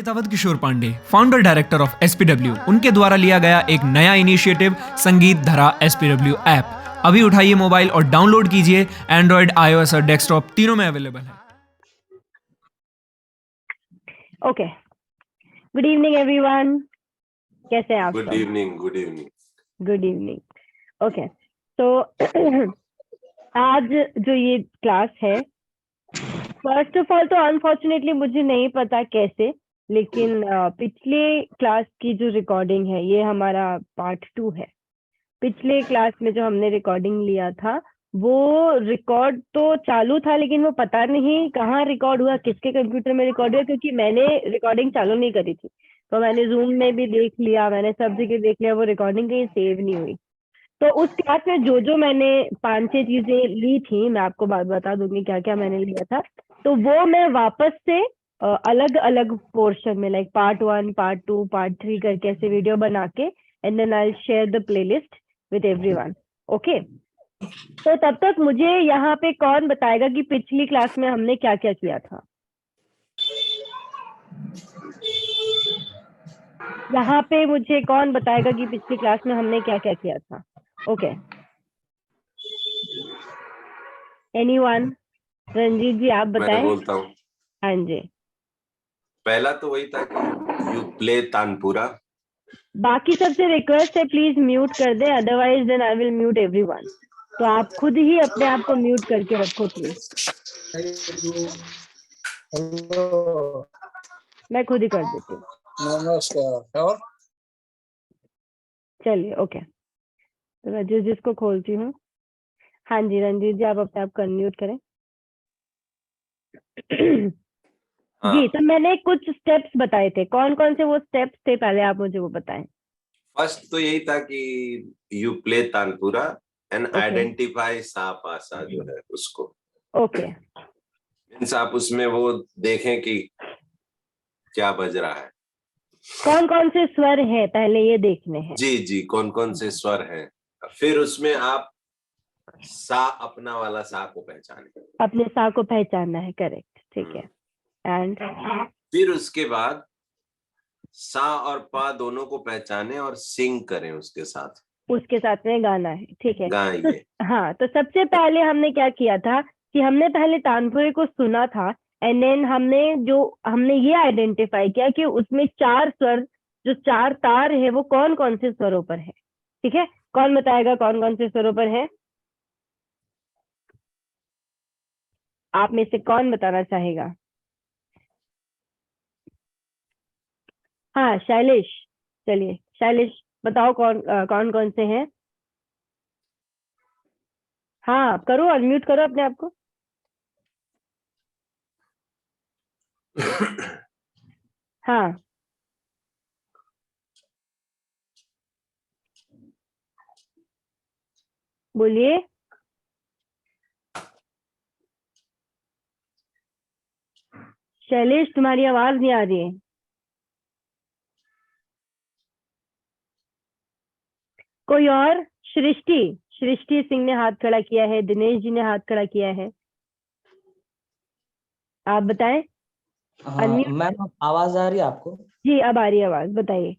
Pandit Awadh Kishore Pandey, founder director of SPW, उनके द्वारा लिया गया एक नया इनिशिएटिव संगीत धरा एसपीडब्ल्यू ऐप। अभी उठाइए मोबाइल और डाउनलोड कीजिए। एंड्रॉइड, iOS और डेस्कटॉप तीनों में अवेलेबल है। Okay, good evening everyone. कैसे हैं आप? Good evening. Good evening. Okay, तो आज जो ये क्लास है, फर्स्ट ऑफ ऑल तो अनफॉर्चुनेटली मुझे नहीं पता कैसे, लेकिन पिछले क्लास की जो रिकॉर्डिंग है ये हमारा पार्ट 2 है। पिछले क्लास में जो हमने रिकॉर्डिंग लिया था वो रिकॉर्ड तो चालू था, लेकिन वो पता नहीं कहाँ रिकॉर्ड हुआ, किसके कंप्यूटर में रिकॉर्ड हुआ, क्योंकि मैंने रिकॉर्डिंग चालू नहीं करी थी। तो मैंने जूम में भी देख लिया, मैंने सब जगह देख लिया, वो रिकॉर्डिंग कहीं सेव नहीं हुई। तो उस क्लास में जो मैंने 5-6 चीजें ली थी, मैं आपको बता दूंगी क्या क्या मैंने लिया था। तो वो मैं वापस से अलग अलग पोर्शन में, लाइक पार्ट 1, पार्ट 2, पार्ट 3 करके ऐसे वीडियो बना के, and then I share the playlist with everyone. Okay, तो तब तक मुझे यहाँ पे कौन बताएगा कि पिछली क्लास में हमने क्या क्या किया था? यहाँ पे मुझे कौन बताएगा कि पिछली क्लास में हमने क्या क्या किया था? Okay, anyone? रंजीत जी आप बताएं। मैं बोलता हूँ। हाँ जी, पहला तो वही था कि यू प्ले तानपुरा। बाकी सबसे रिक्वेस्ट है प्लीज म्यूट कर दे, otherwise then I will mute everyone. तो आप खुद ही अपने आप को म्यूट करके रखो प्लीज। हेलो, मैं खुद ही कर देती हूँ। नमस्कार। और चलिए, ओके, तो मैं जिसको खोलती हूँ। हाँ जी, रंजीत जी आप अपने आप को अनम्यूट करें। जी, तो मैंने कुछ स्टेप्स बताए थे, कौन कौन से वो स्टेप्स थे, पहले आप मुझे वो बताएं। फर्स्ट तो यही था कि you play tanpura and Okay. Identify सा पासा जो है उसको। ओके, मीन्स आप उसमें वो देखें कि क्या बज रहा है। कौन कौन से स्वर हैं पहले ये देखने हैं। जी, कौन कौन से स्वर हैं। फिर उसमें आप सा, अपना वाला सा को पहचाने, अपने सा को पहचानना है, करेक्ट, ठीक है। एंड फिर उसके बाद सा और पा दोनों को पहचाने और सिंग करें उसके साथ में गाना है, ठीक है। गाएंगे। तो हाँ, तो सबसे पहले हमने क्या किया था कि हमने पहले तानपुरे को सुना था, एंड देन हमने ये आइडेंटिफाई किया कि उसमें 4 स्वर, जो 4 तार है, वो कौन कौन से स्वरों पर है। ठीक है, कौन बताएगा कौन कौन से स्वरों पर है? आप में से कौन बताना चाहेगा? हाँ, शैलेश, चलिए शैलेश बताओ कौन कौन से हैं। हाँ, करो, अनम्यूट करो अपने आप को। हाँ, बोलिए। शैलेश, तुम्हारी आवाज नहीं आ रही है। कोई और? सृष्टि सिंह ने हाथ खड़ा किया है, दिनेश जी ने हाथ खड़ा किया है, आप बताएं। हाँ, मैम आवाज आ रही है आपको? जी, अब आ रही है आवाज, बताइए।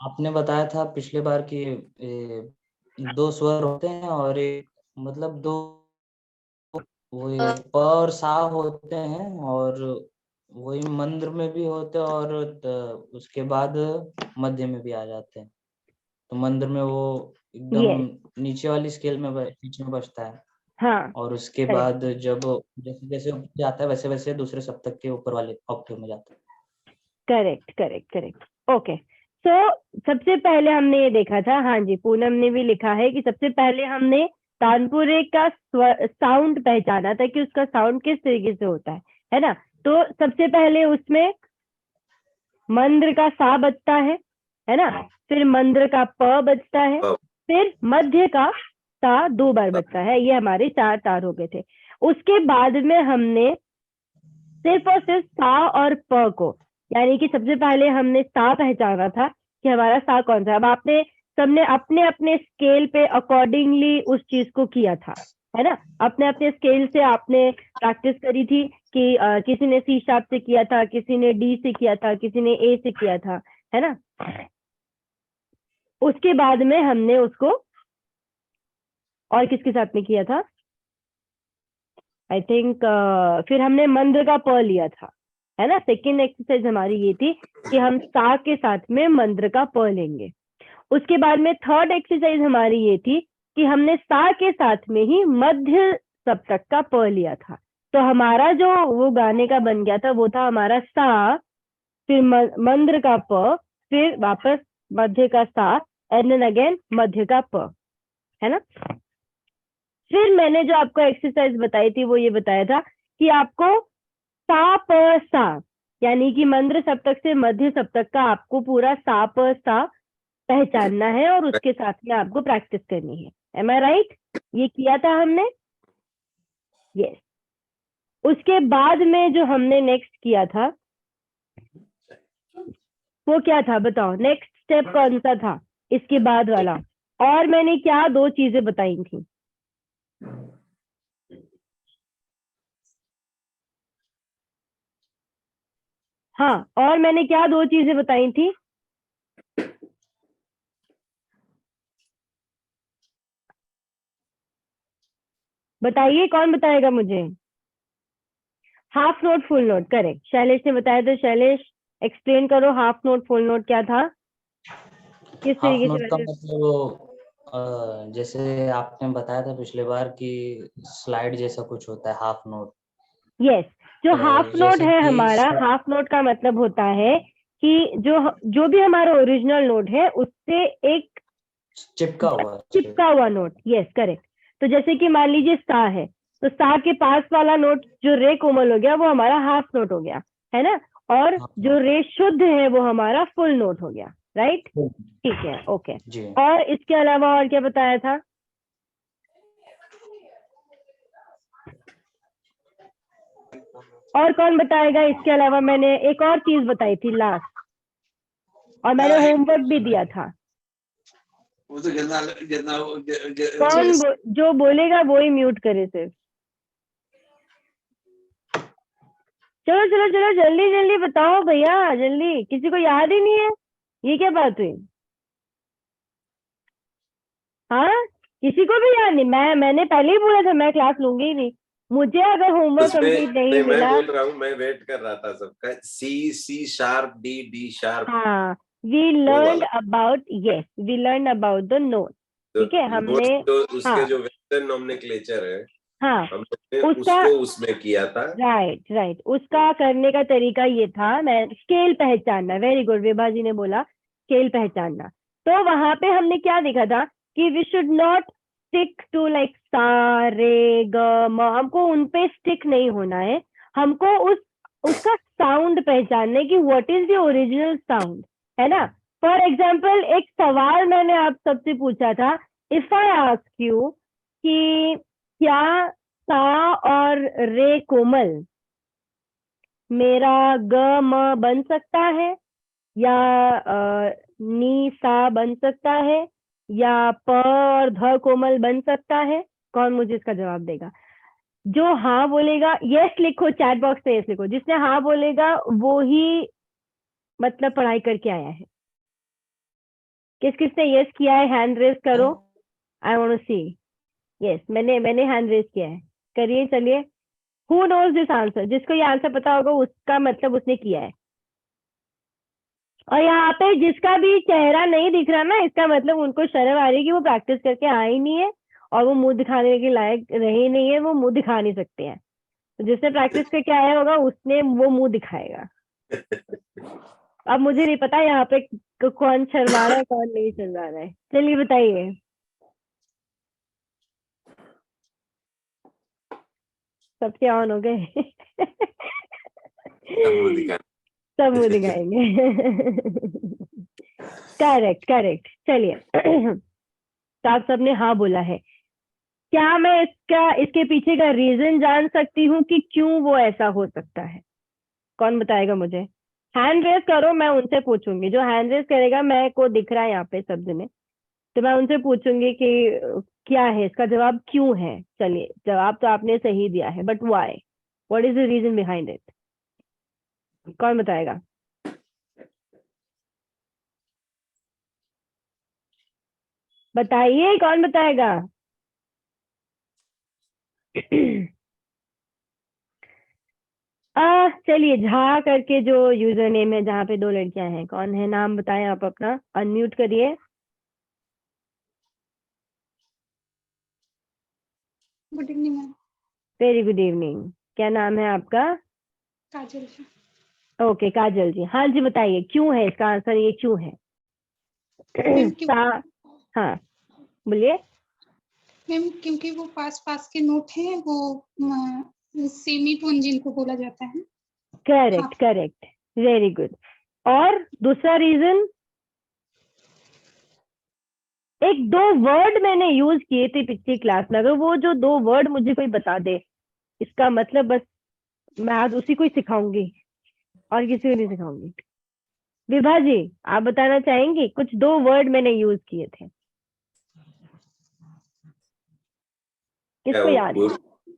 आपने बताया था पिछले बार कि 2 स्वर होते हैं और एक मतलब 2 वो प और सा होते हैं, और वही मंद्र में भी होते हैं और उसके बाद मध्य में भी आ जाते हैं। तो मंद्र में वो एकदम नीचे वाली स्केल में बीच में बजता है। हाँ, और उसके correct. बाद जब जैसे जैसे ऊपर जाता है वैसे वैसे दूसरे सप्तक के ऊपर वाले ऑक्टेव में जाता है। करेक्ट। ओके, सो सबसे पहले हमने ये देखा था, हाँ जी, पूनम ने भी लिखा है कि सबसे पहले हमने तानपुरे का साउंड पहचाना था कि उसका साउंड किस तरीके से होता है ना। तो सबसे पहले उसमें मंद्र का सा बजता है ना, फिर मंद्र का प बजता है, फिर मध्य का सा 2 बार बजता है। ये हमारे 4 तार हो गए थे। उसके बाद में हमने सिर्फ और सिर्फ सा और प को, यानी कि सबसे पहले हमने सा पहचाना था कि हमारा सा कौन सा है। अब सबने अपने अपने स्केल पे अकॉर्डिंगली उस चीज को किया था। है ना। अपने अपने स्केल से आपने प्रैक्टिस करी थी कि किसी ने सी शार्प से किया था, किसी ने डी से किया था, किसी ने ए से किया था, है ना। उसके बाद में हमने उसको और किसके साथ में किया था, आई थिंक फिर हमने मंद्र का प लिया था, है ना। सेकेंड एक्सरसाइज हमारी ये थी कि हम सा के साथ में मंद्र का प लेंगे। उसके बाद में थर्ड एक्सरसाइज हमारी ये थी कि हमने सा के साथ में ही मध्य सप्तक का प लिया था। तो हमारा जो वो गाने का बन गया था वो था हमारा सा, फिर मंद्र का प, फिर वापस मध्य का सा, एंड देन अगेन मध्य का प, है ना। फिर मैंने जो आपको एक्सरसाइज बताई थी वो ये बताया था कि आपको सा प सा, यानी कि मंद्र सप्तक से मध्य सप्तक का आपको पूरा सा प सा पहचानना है और उसके साथ में आपको प्रैक्टिस करनी है। एम आई राइट? ये किया था हमने, यस। उसके बाद में जो हमने नेक्स्ट किया था वो क्या था, बताओ नेक्स्ट स्टेप कौन सा था इसके बाद वाला। और मैंने क्या दो चीजें बताई थी, हाँ, और मैंने क्या दो चीजें बताई थी, बताइए कौन बताएगा मुझे। Half note full note, correct, Shailesh ने बताया था। शैलेश एक्सप्लेन करो, हाफ नोट फुल नोट क्या था, किस हाफ तरीके नोट का से। मतलब वो जैसे आपने बताया था पिछले बार कि स्लाइड जैसा कुछ होता है हाफ नोट। यस, जो हाफ नोट जैसे है कि हमारा, हाफ नोट का मतलब होता है कि जो भी हमारा ओरिजिनल नोट है उससे एक चिपका हुआ चिपका हुआ नोट, यस करेक्ट। तो जैसे कि मान लीजिए सा है, तो सा के पास वाला नोट जो रे कोमल हो गया वो हमारा हाफ नोट हो गया, है ना। और हाफ जो नोट रे शुद्ध है वो हमारा फुल नोट हो गया, राइट। ठीक है, ओके। जी। और इसके अलावा और क्या बताया था, और कौन बताएगा इसके अलावा। मैंने एक और चीज बताई थी लास्ट, और मैंने होमवर्क भी दिया था। जो बोलेगा वो ही म्यूट करे सिर्फ। चलो चलो चलो, जल्दी जल्दी बताओ भैया, जल्दी, किसी को याद ही नहीं है, ये क्या बात हुई। हाँ, किसी को भी याद नहीं। मैंने पहले ही बोला था मैं क्लास लूंगी ही नहीं। मुझे अगर होमवर्क कंप्लीट नहीं मैं मिला, बोल रहा हूँ, मैं वेट कर रहा था सबका, C C sharp D D sharp, हाँ, we learn about, yes, we learn about the note. तो ठीक है, हमने, नोट तो उसके हाँ जो वेस्टर्न नोमेनक्लेचर है हाँ, हमने उसका, उसको उसमें किया था। राइट राइट, उसका करने का तरीका ये था, मैं स्केल पहचानना, वेरी गुड, विभा जी ने बोला स्केल पहचानना। तो वहां पे हमने क्या देखा था कि we should not stick to like सा रे ग म, हमको उन पे स्टिक नहीं होना है, हमको उसका साउंड पहचानना है कि what is the original sound, है ना। फॉर एग्जाम्पल, एक सवाल मैंने आप सबसे पूछा था, इफ आई आस्क यू कि क्या सा और रे कोमल मेरा ग म बन सकता है, या नी सा बन सकता है, या प और ध कोमल बन सकता है, कौन मुझे इसका जवाब देगा। जो हाँ बोलेगा, यस लिखो, चैट बॉक्स में यस लिखो, जिसने हाँ बोलेगा वो ही मतलब पढ़ाई करके आया है। किस किसने यस किया है, हैंड रेज करो, I want to see. Yes, मैंने हैंड रेज किया है, करिए, चलिए। हु नोज दिस आंसर, जिसको ये आंसर पता होगा उसका मतलब उसने किया है। और यहाँ पे जिसका भी चेहरा नहीं दिख रहा ना, इसका मतलब उनको शर्म आ रही है कि वो प्रैक्टिस करके आए ही नहीं है और वो मुंह दिखाने के लायक रहे नहीं है, वो मुंह दिखा नहीं सकते हैं। तो जिसने प्रैक्टिस करके आया होगा उसने वो मुंह दिखाएगा। अब मुझे नहीं पता यहाँ पे कौन शर्मा रहा है कौन नहीं शर्मा रहा है, चलिए बताइए। सबके ऑन हो गए। वो दिखाना। सब मुंह दिखाएंगे। करेक्ट करेक्ट, चलिए। तो आप सबने हाँ बोला है। क्या मैं इसके पीछे का रीजन जान सकती हूँ कि क्यों वो ऐसा हो सकता है, कौन बताएगा मुझे। हैंड रेस करो, मैं उनसे पूछूंगी, जो हैंड रेस करेगा, मैं को दिख रहा है यहाँ पे शब्द में, तो मैं उनसे पूछूंगी कि क्या है इसका जवाब, क्यों है? चलिए, जवाब तो आपने सही दिया है, but why, what is the reason behind it? कौन बताएगा? बताइए, कौन बताएगा? चलिए, झा करके जो यूजर नेम है, जहाँ पे 2 लड़कियां हैं, कौन है? नाम बताएं आप अपना, अनम्यूट करिए। Good evening ma'am. Very good evening. क्या नाम है आपका? काजल जी। ओके, काजल जी। हाँ जी, बताइए क्यों है, इसका आंसर ये क्यों है? मैम क्यों हाँ, बोलिए। मैम क्योंकि वो पास पास के नोट हैं, वो सेमी टोन जिनको बोला जाता है। Correct correct, very good. और दूसरा रीजन, एक 2 वर्ड मैंने यूज किए थे पिछली क्लास में, अगर वो जो 2 वर्ड मुझे कोई बता दे, इसका मतलब बस मैं आज उसी को ही सिखाऊंगी और किसी को नहीं सिखाऊंगी। विभा जी, आप बताना चाहेंगी? कुछ 2 वर्ड मैंने यूज किए थे, किसको याद है?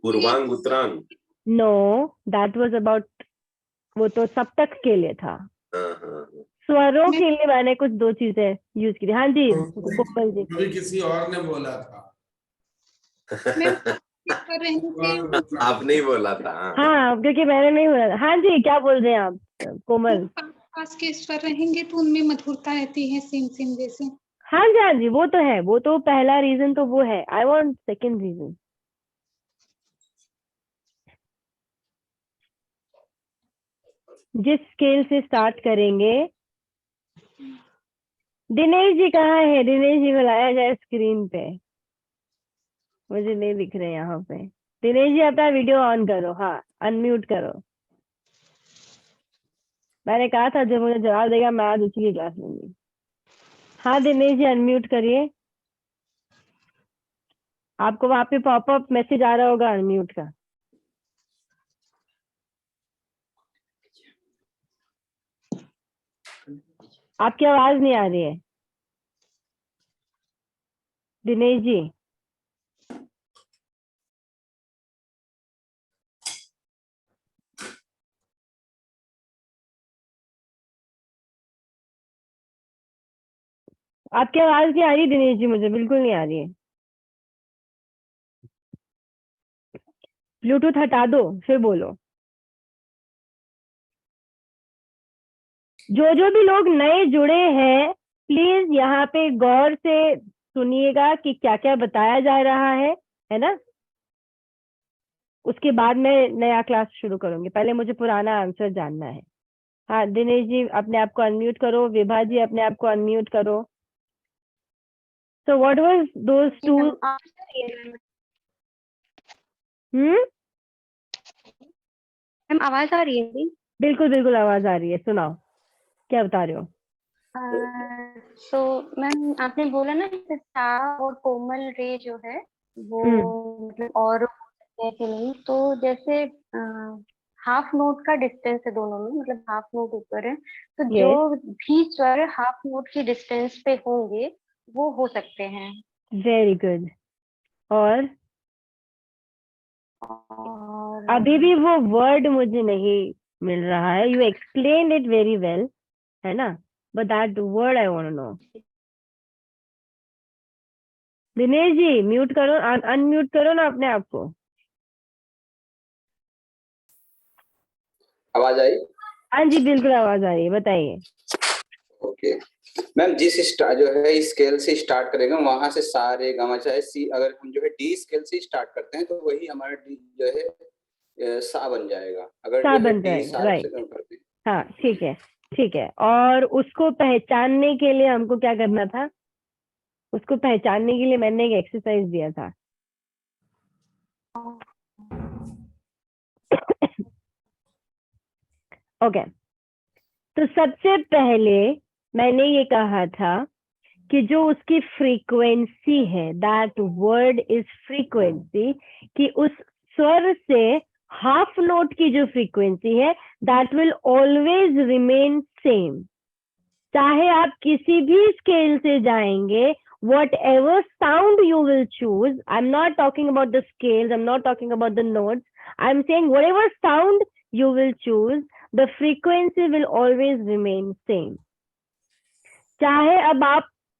पूर्वांग उत्तरांग। नो, दैट वाज अबाउट, वो तो सप्तक के लिए था। हाँ। स्वरों के लिए मैंने कुछ 2 चीजें यूज की थी। हाँ जी, कोमल जी। अभी किसी और ने बोला था। मैम कर रहे थे आपने ही बोला था। हाँ, क्योंकि मैंने नहीं बोला था। हाँ जी, क्या बोल रहे हैं आप कोमल? पास पास के स्वर रहेंगे तो उनमें मधुरता रहती है, सेम सेम जैसे। हाँ जी, हाँ जी, वो तो है, वो तो पहला रीजन तो वो है। I want second reason. जिस स्केल से स्टार्ट करेंगे। दिनेश जी कहाँ है? दिनेश जी को लाया जाए स्क्रीन पे, मुझे नहीं दिख रहे यहाँ पे। दिनेश जी, अपना वीडियो ऑन करो। हाँ, अनम्यूट करो। मैंने कहा था जब मुझे जवाब देगा मैं आज उसी की क्लास लूंगी। हाँ दिनेश जी, अनम्यूट करिए। आपको वहां पे पॉपअप मैसेज आ रहा होगा अनम्यूट का। आपकी आवाज नहीं आ रही है दिनेश जी। आपकी आवाज नहीं आ रही दिनेश जी, मुझे बिल्कुल नहीं आ रही है। ब्लूटूथ हटा दो फिर बोलो। जो भी लोग नए जुड़े हैं, प्लीज यहाँ पे गौर से सुनिएगा कि क्या क्या बताया जा रहा है ना? उसके बाद मैं नया क्लास शुरू करूंगी, पहले मुझे पुराना आंसर जानना है। हाँ दिनेश जी, अपने आप को अनम्यूट करो। विभा जी, अपने आप को अनम्यूट करो। So what was those two? Ma'am आवाज आ रही है? बिल्कुल बिल्कुल आवाज आ रही है, सुनाओ क्या बता रहे हो? तो मैम आपने बोला ना कि सा और कोमल रे जो है वो मतलब और हो सकते हैं कि नहीं, तो जैसे हाफ नोट का डिस्टेंस है दोनों में, मतलब हाफ नोट ऊपर है, तो Yes. जो भी स्वर हाफ नोट की डिस्टेंस पे होंगे वो हो सकते हैं। Very good. और और अभी भी वो वर्ड मुझे नहीं मिल रहा है। You explain it very well, है ना, but that word I want to know. Dinesh ji, mute करो, अनम्यूट करो ना अपने आप को। आवाज आई? हाँ जी, बिल्कुल आवाज आ रही है, बताइए। ओके मैम, जिस जो है स्केल से स्टार्ट करेंगे वहां से सारे गामा चाहे सी, अगर हम जो है डी स्केल से स्टार्ट करते हैं तो वही हमारा डी जो है सा बन जाएगा। अगर सा जो है बन डी जाएगा, सा राइट। से कम करते हैं। हाँ ठीक है, ठीक है। और उसको पहचानने के लिए हमको क्या करना था? उसको पहचानने के लिए मैंने एक एक्सरसाइज दिया था। ओके, तो सबसे पहले मैंने ये कहा था कि जो उसकी फ्रीक्वेंसी है, दैट वर्ड इज फ्रीक्वेंसी, कि उस स्वर से हाफ नोट की जो फ्रीक्वेंसी है that will always remain same. चाहे आप किसी भी स्केल से जाएंगे, whatever sound you will choose, I'm not talking about the scales, I'm not talking about the notes, I'm saying whatever sound you will choose, the frequency will always remain same. चाहे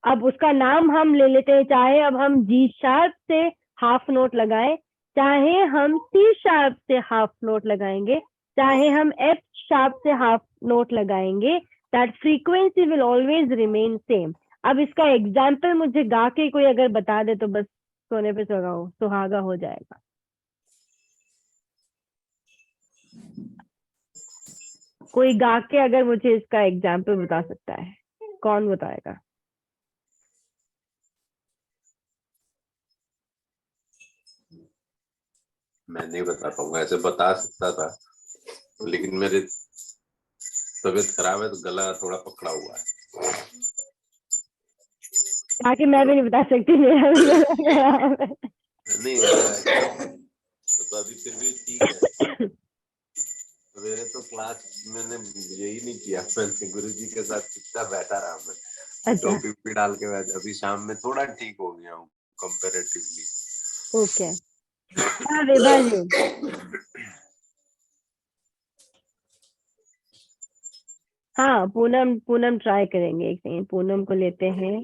अब उसका नाम हम ले लेते हैं, चाहे अब हम G sharp से हाफ नोट लगाएं, चाहे हम C sharp से हाफ नोट लगाएंगे, चाहे हम F sharp से हाफ नोट लगाएंगे, that frequency will always remain same. अब इसका एग्जाम्पल मुझे गा के कोई अगर बता दे तो बस सोने पे सुहागा हो जाएगा. कोई गा के अगर मुझे इसका एग्जाम्पल बता सकता है, कौन बताएगा? मैं नहीं बता पाऊंगा, ऐसे बता सकता था लेकिन मेरी तबीयत खराब है तो गला थोड़ा पकड़ा हुआ है. ताकि मैं भी नहीं बता सकती, मेरा भी गला खराब है. नहीं तो अभी फिर भी ठीक है. मेरे तो क्लास मैंने यही नहीं किया, मैंने गुरुजी के साथ चुपचाप बैठा रहा. मैं अच्छा, टोपी डाल के बैठ. अभी शाम में थोड़ा ठीक हो गया हूँ कंपैरेटिवली. ओके. हाँ विभा जी. हाँ पूनम ट्राई करेंगे. एक सेकंड, पूनम को लेते हैं.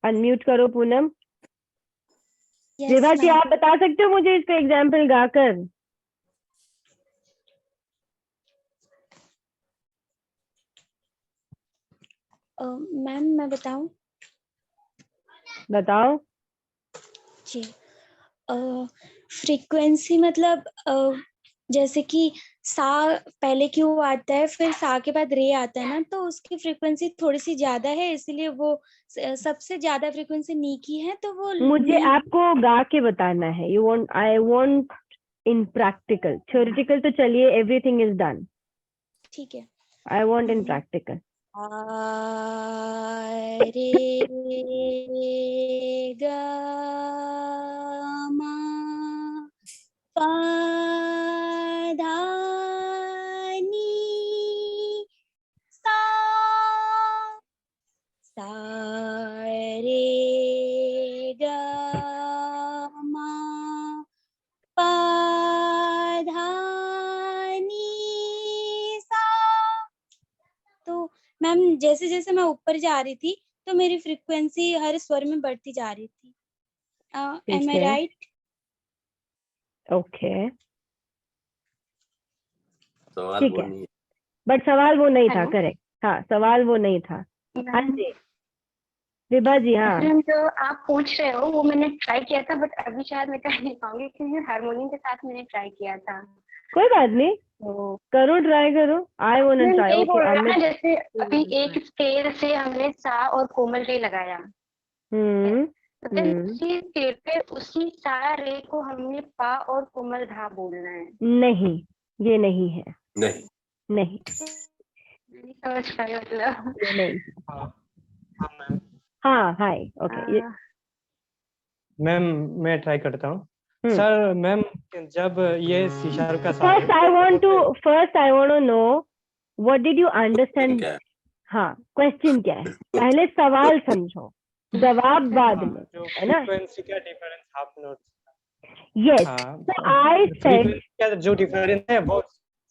अनम्यूट करो पूनम. Yes, विभा जी ma'am. आप बता सकते हो मुझे इसका एग्जाम्पल गाकर? मैम मैं बताऊं? बताओ. जी. फ्रीक्वेंसी मतलब जैसे कि सा पहले क्यों आता है, फिर सा के बाद रे आता है ना, तो उसकी फ्रीक्वेंसी थोड़ी सी ज्यादा है, इसलिए वो सबसे ज्यादा फ्रीक्वेंसी नी की है, तो वो मुझे नी. आपको गा के बताना है. I want in practical. Theoretical तो चलिए, एवरीथिंग इज डन. ठीक है. I want in practical. रे गा मा पा धा नी सा सा रे गा मा पा धा नी सा. तो मैम जैसे जैसे मैं ऊपर जा रही थी तो मेरी फ्रीक्वेंसी हर स्वर में बढ़ती जा रही थी. एम आई राइट? ओके, सवाल ठीक वो है. नहीं है. बट सवाल वो नहीं था. हेलो. करेक्ट. हाँ सवाल वो नहीं था. हाँ जी विभा जी. हाँ मैम जो आप पूछ रहे हो वो मैंने ट्राई किया था, बट अभी शायद मैं कर नहीं पाऊंगी क्योंकि हारमोनियम के साथ मैंने ट्राई किया था. कोई बात नहीं, तो करो, ट्राई करो. I want to ma'am try. यही ओके बोल रहा है ना, अमित. जैसे अभी एक स्केल से हमने सा और कोमल रे लगाया, तो फिर उसी स्केल पे उसी सा रे को हमने पा और कोमल धा बोलना है. नहीं, ये नहीं है. नहीं. नहीं, नहीं समझ पाई मतलब. ये नहीं. हाँ हाय. ओके मैम मैं ट्राई करता हूँ. सर मैम जब ये सी शार्प का first I want to know what did you understand. हाँ क्वेश्चन क्या है, पहले सवाल समझो, जवाब बाद में, है ना? फ्रीक्वेंसी का difference half note. Yes. So I said क्या जो डिफरेंस है वो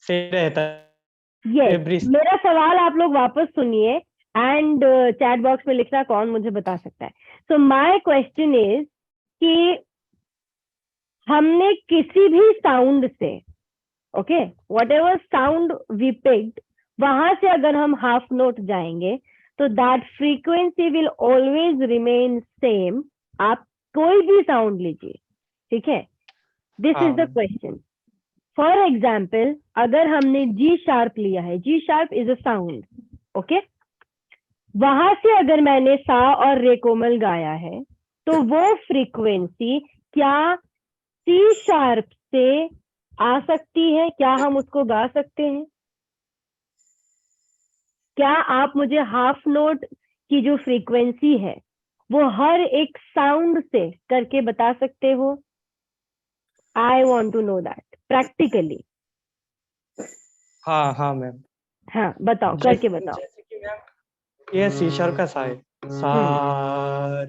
सही रहता है. यस. मेरा सवाल आप लोग वापस सुनिए एंड चैट बॉक्स में लिखना कौन मुझे बता सकता है. सो माय क्वेश्चन इज कि हमने किसी भी साउंड से, okay, whatever sound we picked, वहां से अगर हम हाफ नोट जाएंगे तो that frequency will always remain same. आप कोई भी साउंड लीजिए, ठीक है? This is the question. For example अगर हमने जी शार्प लिया है, G sharp is a sound, okay, वहां से अगर मैंने सा और रे कोमल गाया है तो वो फ्रीक्वेंसी क्या सी शार्प से आ सकती है? क्या हम उसको गा सकते हैं? क्या आप मुझे हाफ नोट की जो फ्रीक्वेंसी है वो हर एक साउंड से करके बता सकते हो? I want to know that practically. हाँ मैम. हाँ बताओ, करके बताओ। जैसे कि मैम ये सी शार्प का सा है, सा,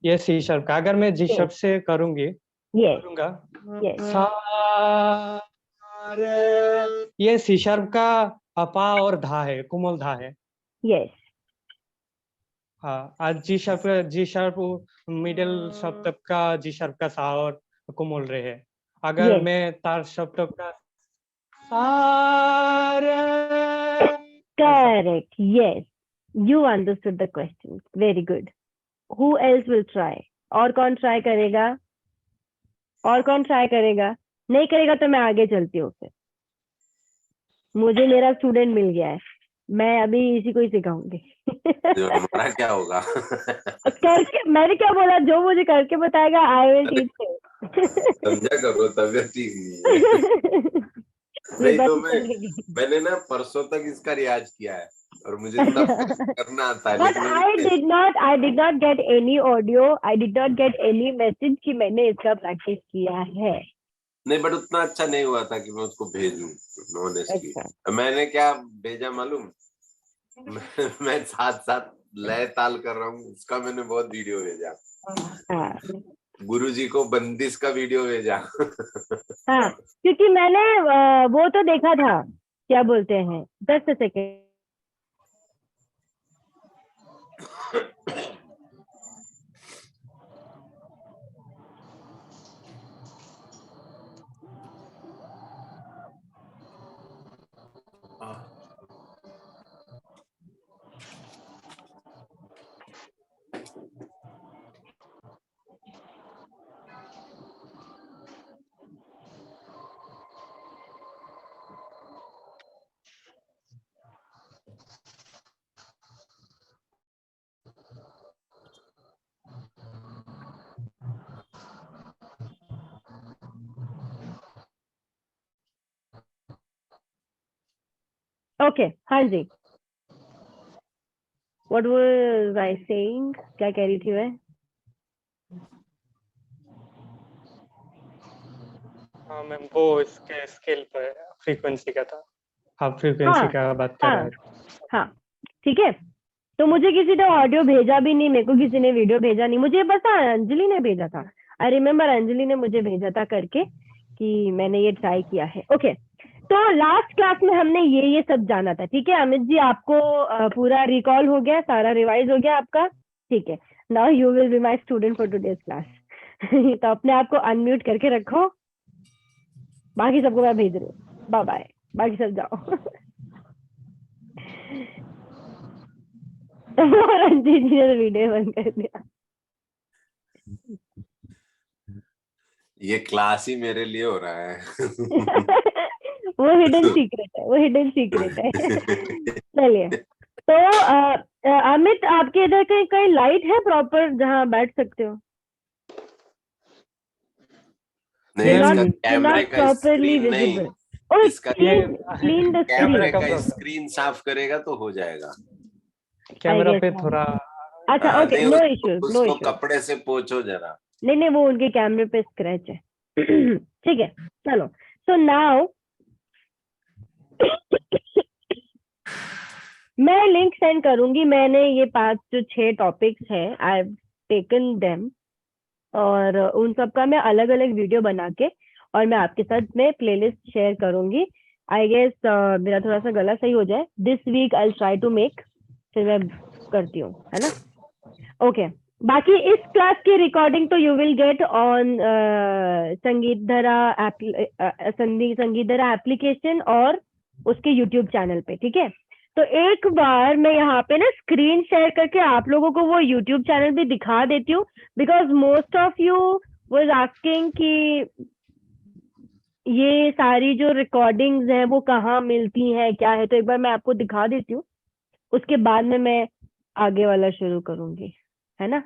ये सी शार्प का, अगर मैं जी Yes. शार्प से करूंगी, यस करूंगा यस सा रे, ये सी शार्प का अपा और धा है, कोमल धा है। यस हाँ, आज जी शार्प मिडिल सप्तक का जी शार्प का सा और कोमल रे है। अगर यस मैं तार सप्तक का सा रे, ऐसा। Correct, yes, you understood the question, very good. Who else will try? और कौन ट्राई करेगा? और कौन ट्राई करेगा? नहीं करेगा तो मैं आगे चलती हूँ फिर। मुझे मेरा स्टूडेंट मिल गया है, मैं अभी इसी को ही सिखाऊंगी। जो हमारा क्या होगा? करके, मैंने क्या बोला, जो मुझे करके बताएगा आई विल टीच हिम। समझा करो, तबीयत ठीक नहीं है। ये नहीं बात तो चलेगी। मैंने ना परसों तक इसका रियाज किया है और मुझे सब करना आता है, But लेकिन I did not get any audio, I did not get any message कि मैंने इसका प्रैक्टिस किया है। नहीं, बट उतना अच्छा नहीं हुआ था कि मैं उसको भेजूं, ऑनेस्टली। अच्छा, मैंने क्या भेजा मालूम? मैं साथ साथ लय ताल कर रहा हूँ, उसका मैंने बहुत वीडियो भेजा। हाँ गुरुजी को बंदिश का वीडियो भेजा। हाँ, क्योंकि मैंने वो तो देखा था, क्या बोलते हैं, 10 सेकेंड। ओके, हाँ जी, व्हाट वाज आई सेइंग, क्या कह रही थी मैं? हाँ मैम, वो इसके स्केल पर फ्रीक्वेंसी का था, हाँ फ्रीक्वेंसी हाँ का बात कर रहा हाँ है। हाँ, ठीक है। तो मुझे किसी ने ऑडियो भेजा भी नहीं, मेरे को किसी ने वीडियो भेजा नहीं, मुझे पता है अंजलि ने भेजा था। आई रिमेम्बर अंजलि ने मुझे भेजा था करके कि मैंने ये ट्राई किया है। ओके, तो लास्ट क्लास में हमने ये सब जाना था, ठीक है अमित जी? आपको पूरा रिकॉल हो गया, सारा रिवाइज हो गया आपका? ठीक है, now you will be my student for today's class. तो अपने आप को अनम्यूट करके रखो, बाकी सबको मैं भेज रही हूँ, बाय बाय, बाकी सब जाओ। और अंजलि जी ने वीडियो बंद कर दिया। ये क्लास ही मेरे लिए हो रहा है। वो हिडन सीक्रेट है, वो हिडन सीक्रेट है। चलिए, तो अमित आपके इधर कहीं कहीं लाइट है प्रॉपर जहाँ बैठ सकते हो? नहीं, मैम, इसका Not कैमरे का properly स्क्रीन नहीं, visible. Oh, इसका clean the कैमरा कैमरे screen. का का प्रॉब्लम, स्क्रीन साफ करेगा तो हो जाएगा। I कैमरा guess पे हाँ। थोड़ा अच्छा, ओके, नहीं, नो इश्यूज, नो उसको इश्यूज। कपड़े से पोंछो जरा। नहीं नहीं, वो उनके कैमरे पे स्क्रैच है। ठीक है, चलो। सो नाउ मैं लिंक सेंड करूंगी। मैंने ये 5 जो 6 टॉपिक्स हैं, आई हैव टेकन देम, और उन सब का मैं अलग अलग वीडियो बना के और मैं आपके साथ में प्लेलिस्ट शेयर करूंगी। आई गेस मेरा थोड़ा सा गला सही हो जाए, this week I try to make, फिर मैं करती हूँ, है ना? ओके, बाकी इस क्लास की रिकॉर्डिंग तो यू विल गेट ऑन संगीत धरा एप्लीकेशन और उसके यूट्यूब चैनल पे, ठीक है? तो एक बार मैं यहाँ पे ना स्क्रीन शेयर करके आप लोगों को वो यूट्यूब चैनल भी दिखा देती हूँ, because most of you was asking कि ये सारी जो रिकॉर्डिंग्स हैं वो कहाँ मिलती हैं, क्या है। तो एक बार मैं आपको दिखा देती हूँ, उसके बाद में मैं आगे वाला शुरू करूंगी, है ना?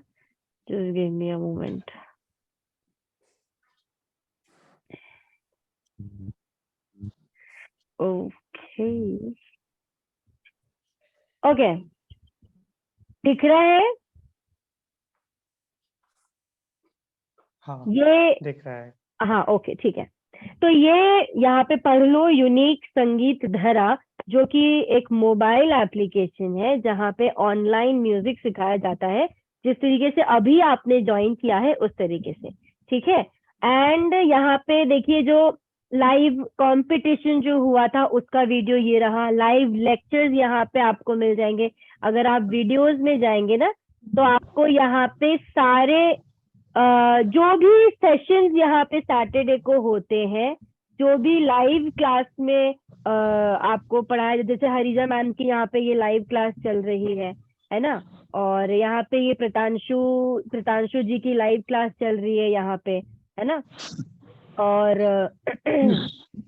Just give me a moment. Okay okay, दिख रहा है हाँ ये? दिख रहा है। हाँ, ओके, ठीक है। तो ये यहाँ पे पढ़ लो, यूनिक संगीत धरा, जो कि एक मोबाइल एप्लीकेशन है जहाँ पे ऑनलाइन म्यूजिक सिखाया जाता है, जिस तरीके से अभी आपने ज्वाइन किया है उस तरीके से, ठीक है। एंड यहाँ पे देखिए जो लाइव कंपटीशन जो हुआ था उसका वीडियो ये रहा, लाइव लेक्चर्स यहाँ पे आपको मिल जाएंगे। अगर आप वीडियोस में जाएंगे ना तो आपको यहाँ पे सारे जो भी सेशंस यहाँ पे सैटरडे को होते हैं, जो भी लाइव क्लास में आपको पढ़ाया, जैसे हरिजा मैम की यहाँ पे ये लाइव क्लास चल रही है ना, और यहाँ पे ये प्रतांशु जी की लाइव क्लास चल रही है यहाँ पे, है ना, और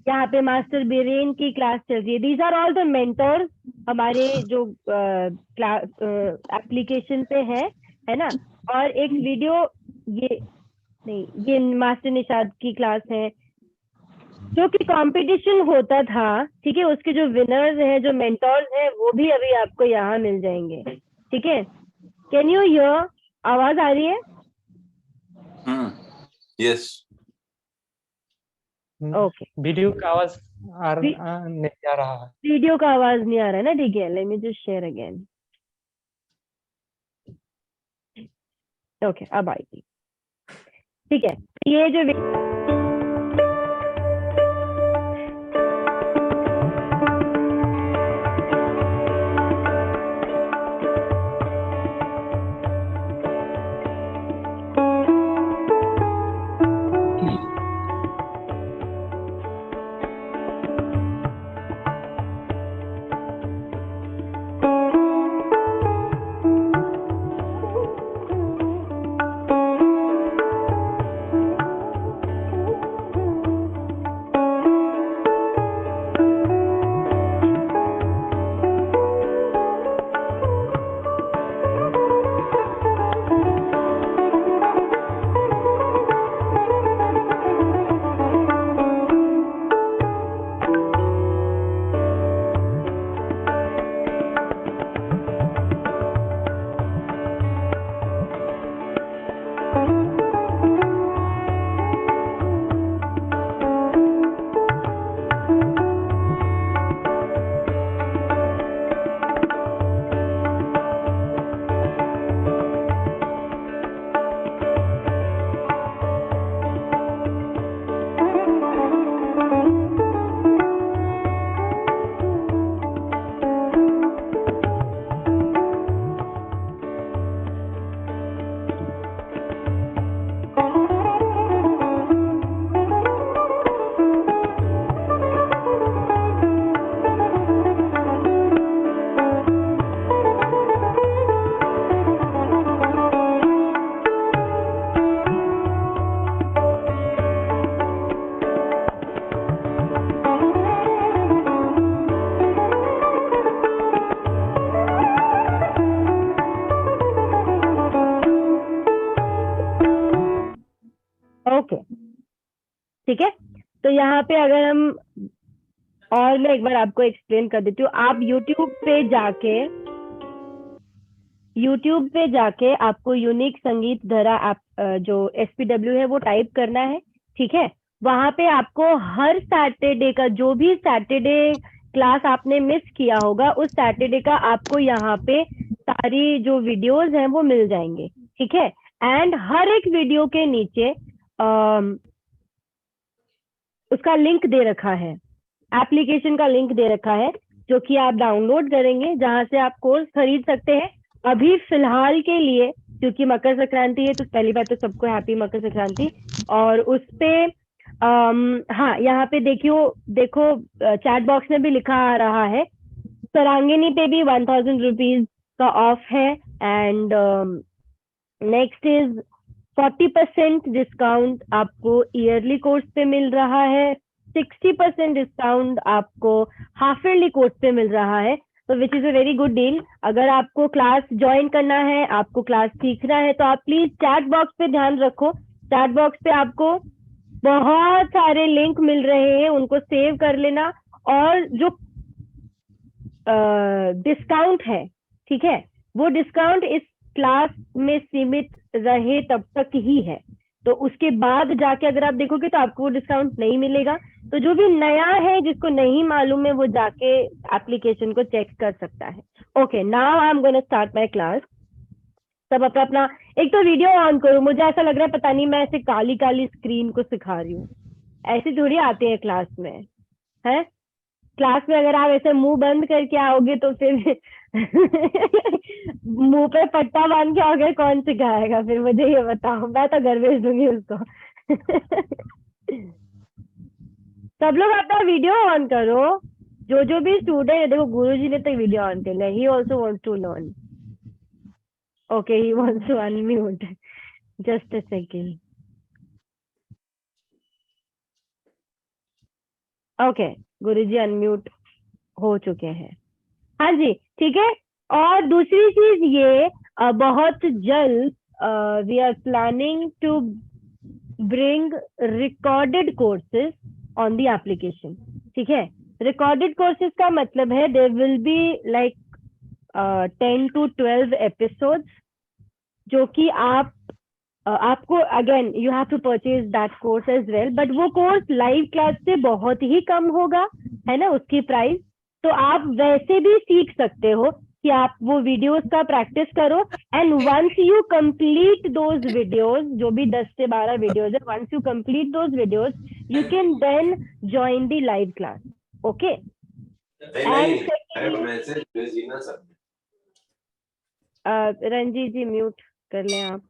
यहाँ पे मास्टर बीरेन की क्लास चल रही है। These are all the mentors हमारे जो एप्लीकेशन पे है ना। और एक वीडियो ये मास्टर निशाद की क्लास है, जो कि कंपटीशन होता था, ठीक है, उसके जो विनर्स हैं, जो मेंटर्स हैं, वो भी अभी आपको यहाँ मिल जाएंगे, ठीक है। Can you here? आवाज आ रही है? यस। ओके, वीडियो का आवाज नहीं आ रहा है। वीडियो का आवाज नहीं आ रहा है ना, ठीक है। Let me just share again. Okay, अब आएगी, ठीक है। ये जो ओके, ठीक है। तो यहाँ पे अगर हम, और मैं एक बार आपको एक्सप्लेन कर देती हूँ। आप यूट्यूब पे जाके आपको यूनिक संगीत धरा ऐप जो SPW है वो टाइप करना है, ठीक है। वहां पे आपको हर सैटरडे का, जो भी सैटरडे क्लास आपने मिस किया होगा, उस सैटरडे का आपको यहाँ पे सारी जो वीडियोस हैं वो मिल जाएंगे, ठीक है। एंड हर एक वीडियो के नीचे उसका लिंक दे रखा है, एप्लीकेशन का लिंक दे रखा है, जो कि आप डाउनलोड करेंगे, जहां से आप कोर्स खरीद सकते हैं। अभी फिलहाल के लिए, क्योंकि मकर संक्रांति है, तो पहली बात तो सबको हैप्पी मकर संक्रांति। और उस पे हाँ, यहाँ पे देखो चैट बॉक्स में भी लिखा आ रहा है, सरांगिनी पे भी 1000 रुपीज का ऑफ है। एंड नेक्स्ट इज 40% डिस्काउंट आपको ईयरली कोर्स पे मिल रहा है, 60% डिस्काउंट आपको हाफ ईयरली कोर्स पे मिल रहा है, तो which is a very good deal. अगर आपको क्लास ज्वाइन करना है, आपको क्लास सीखना है, तो आप प्लीज चैट बॉक्स पे ध्यान रखो। चैट बॉक्स पे आपको बहुत सारे लिंक मिल रहे हैं, उनको सेव कर लेना। और जो डिस्काउंट है, ठीक है, वो डिस्काउंट इस क्लास में सीमित रहे तब तक ही है, तो उसके बाद जाके अगर आप देखोगे तो आपको वो डिस्काउंट नहीं मिलेगा। तो जो भी नया है, जिसको नहीं मालूम है, वो जाके एप्लीकेशन को चेक कर सकता है। Okay, now I am gonna start my class. सब अपना अपना एक तो वीडियो ऑन करो। मुझे ऐसा लग रहा है पता नहीं मैं ऐसे काली काली स्क्रीन को सिखा रही हूँ, ऐसे थोड़ी आते हैं क्लास में, है? क्लास में अगर आप ऐसे मुंह बंद करके आओगे तो फिर मुंह पे पट्टा बांध के आओगे, कौन सिखाएगा फिर? मुझे ये बताओ, मैं तो घर भेज दूंगी उसको। सब लोग अपना वीडियो ऑन करो। जो भी स्टूडेंट है, देखो गुरुजी ने तो वीडियो ऑन कर लिया। He also wants to learn. Okay, he wants to unmute. Just a second. Okay, गुरुजी अनम्यूट हो चुके हैं। हाँ जी, ठीक है। और दूसरी चीज ये, बहुत जल्द we are planning to bring recorded courses on the application. ठीक है, रिकॉर्डेड कोर्सेज का मतलब है there will be like 10 to 12 episodes, जो कि आपको again you have to purchase that course as well, but वो कोर्स लाइव क्लास से बहुत ही कम होगा, है ना, उसकी प्राइस। तो आप वैसे भी सीख सकते हो कि आप वो वीडियोस का प्रैक्टिस करो, and once you complete those videos, जो भी 10 से 12 वीडियोस है, once you complete those videos you can then join the live class. Okay, message भेजी ना सर। रंजीत जी म्यूट कर लें आप।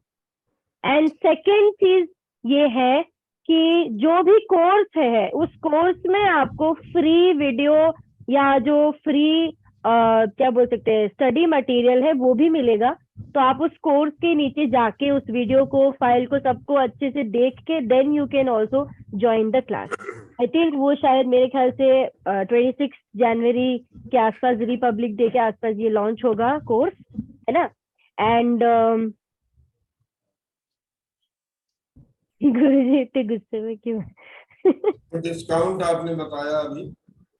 एंड सेकेंड चीज ये है कि जो भी कोर्स है, उस कोर्स में आपको फ्री वीडियो या जो फ्री क्या बोल सकते हैं स्टडी मटेरियल है, वो भी मिलेगा। तो आप उस कोर्स के नीचे जाके उस वीडियो को, फाइल को, सबको अच्छे से देख के then you can also join the class. I think वो शायद मेरे ख्याल से 26 जनवरी के आसपास, रिपब्लिक डे के आसपास ये लॉन्च होगा कोर्स, है ना। एंड गुरुजी इतने गुस्से में क्यों? डिस्काउंट आपने बताया अभी,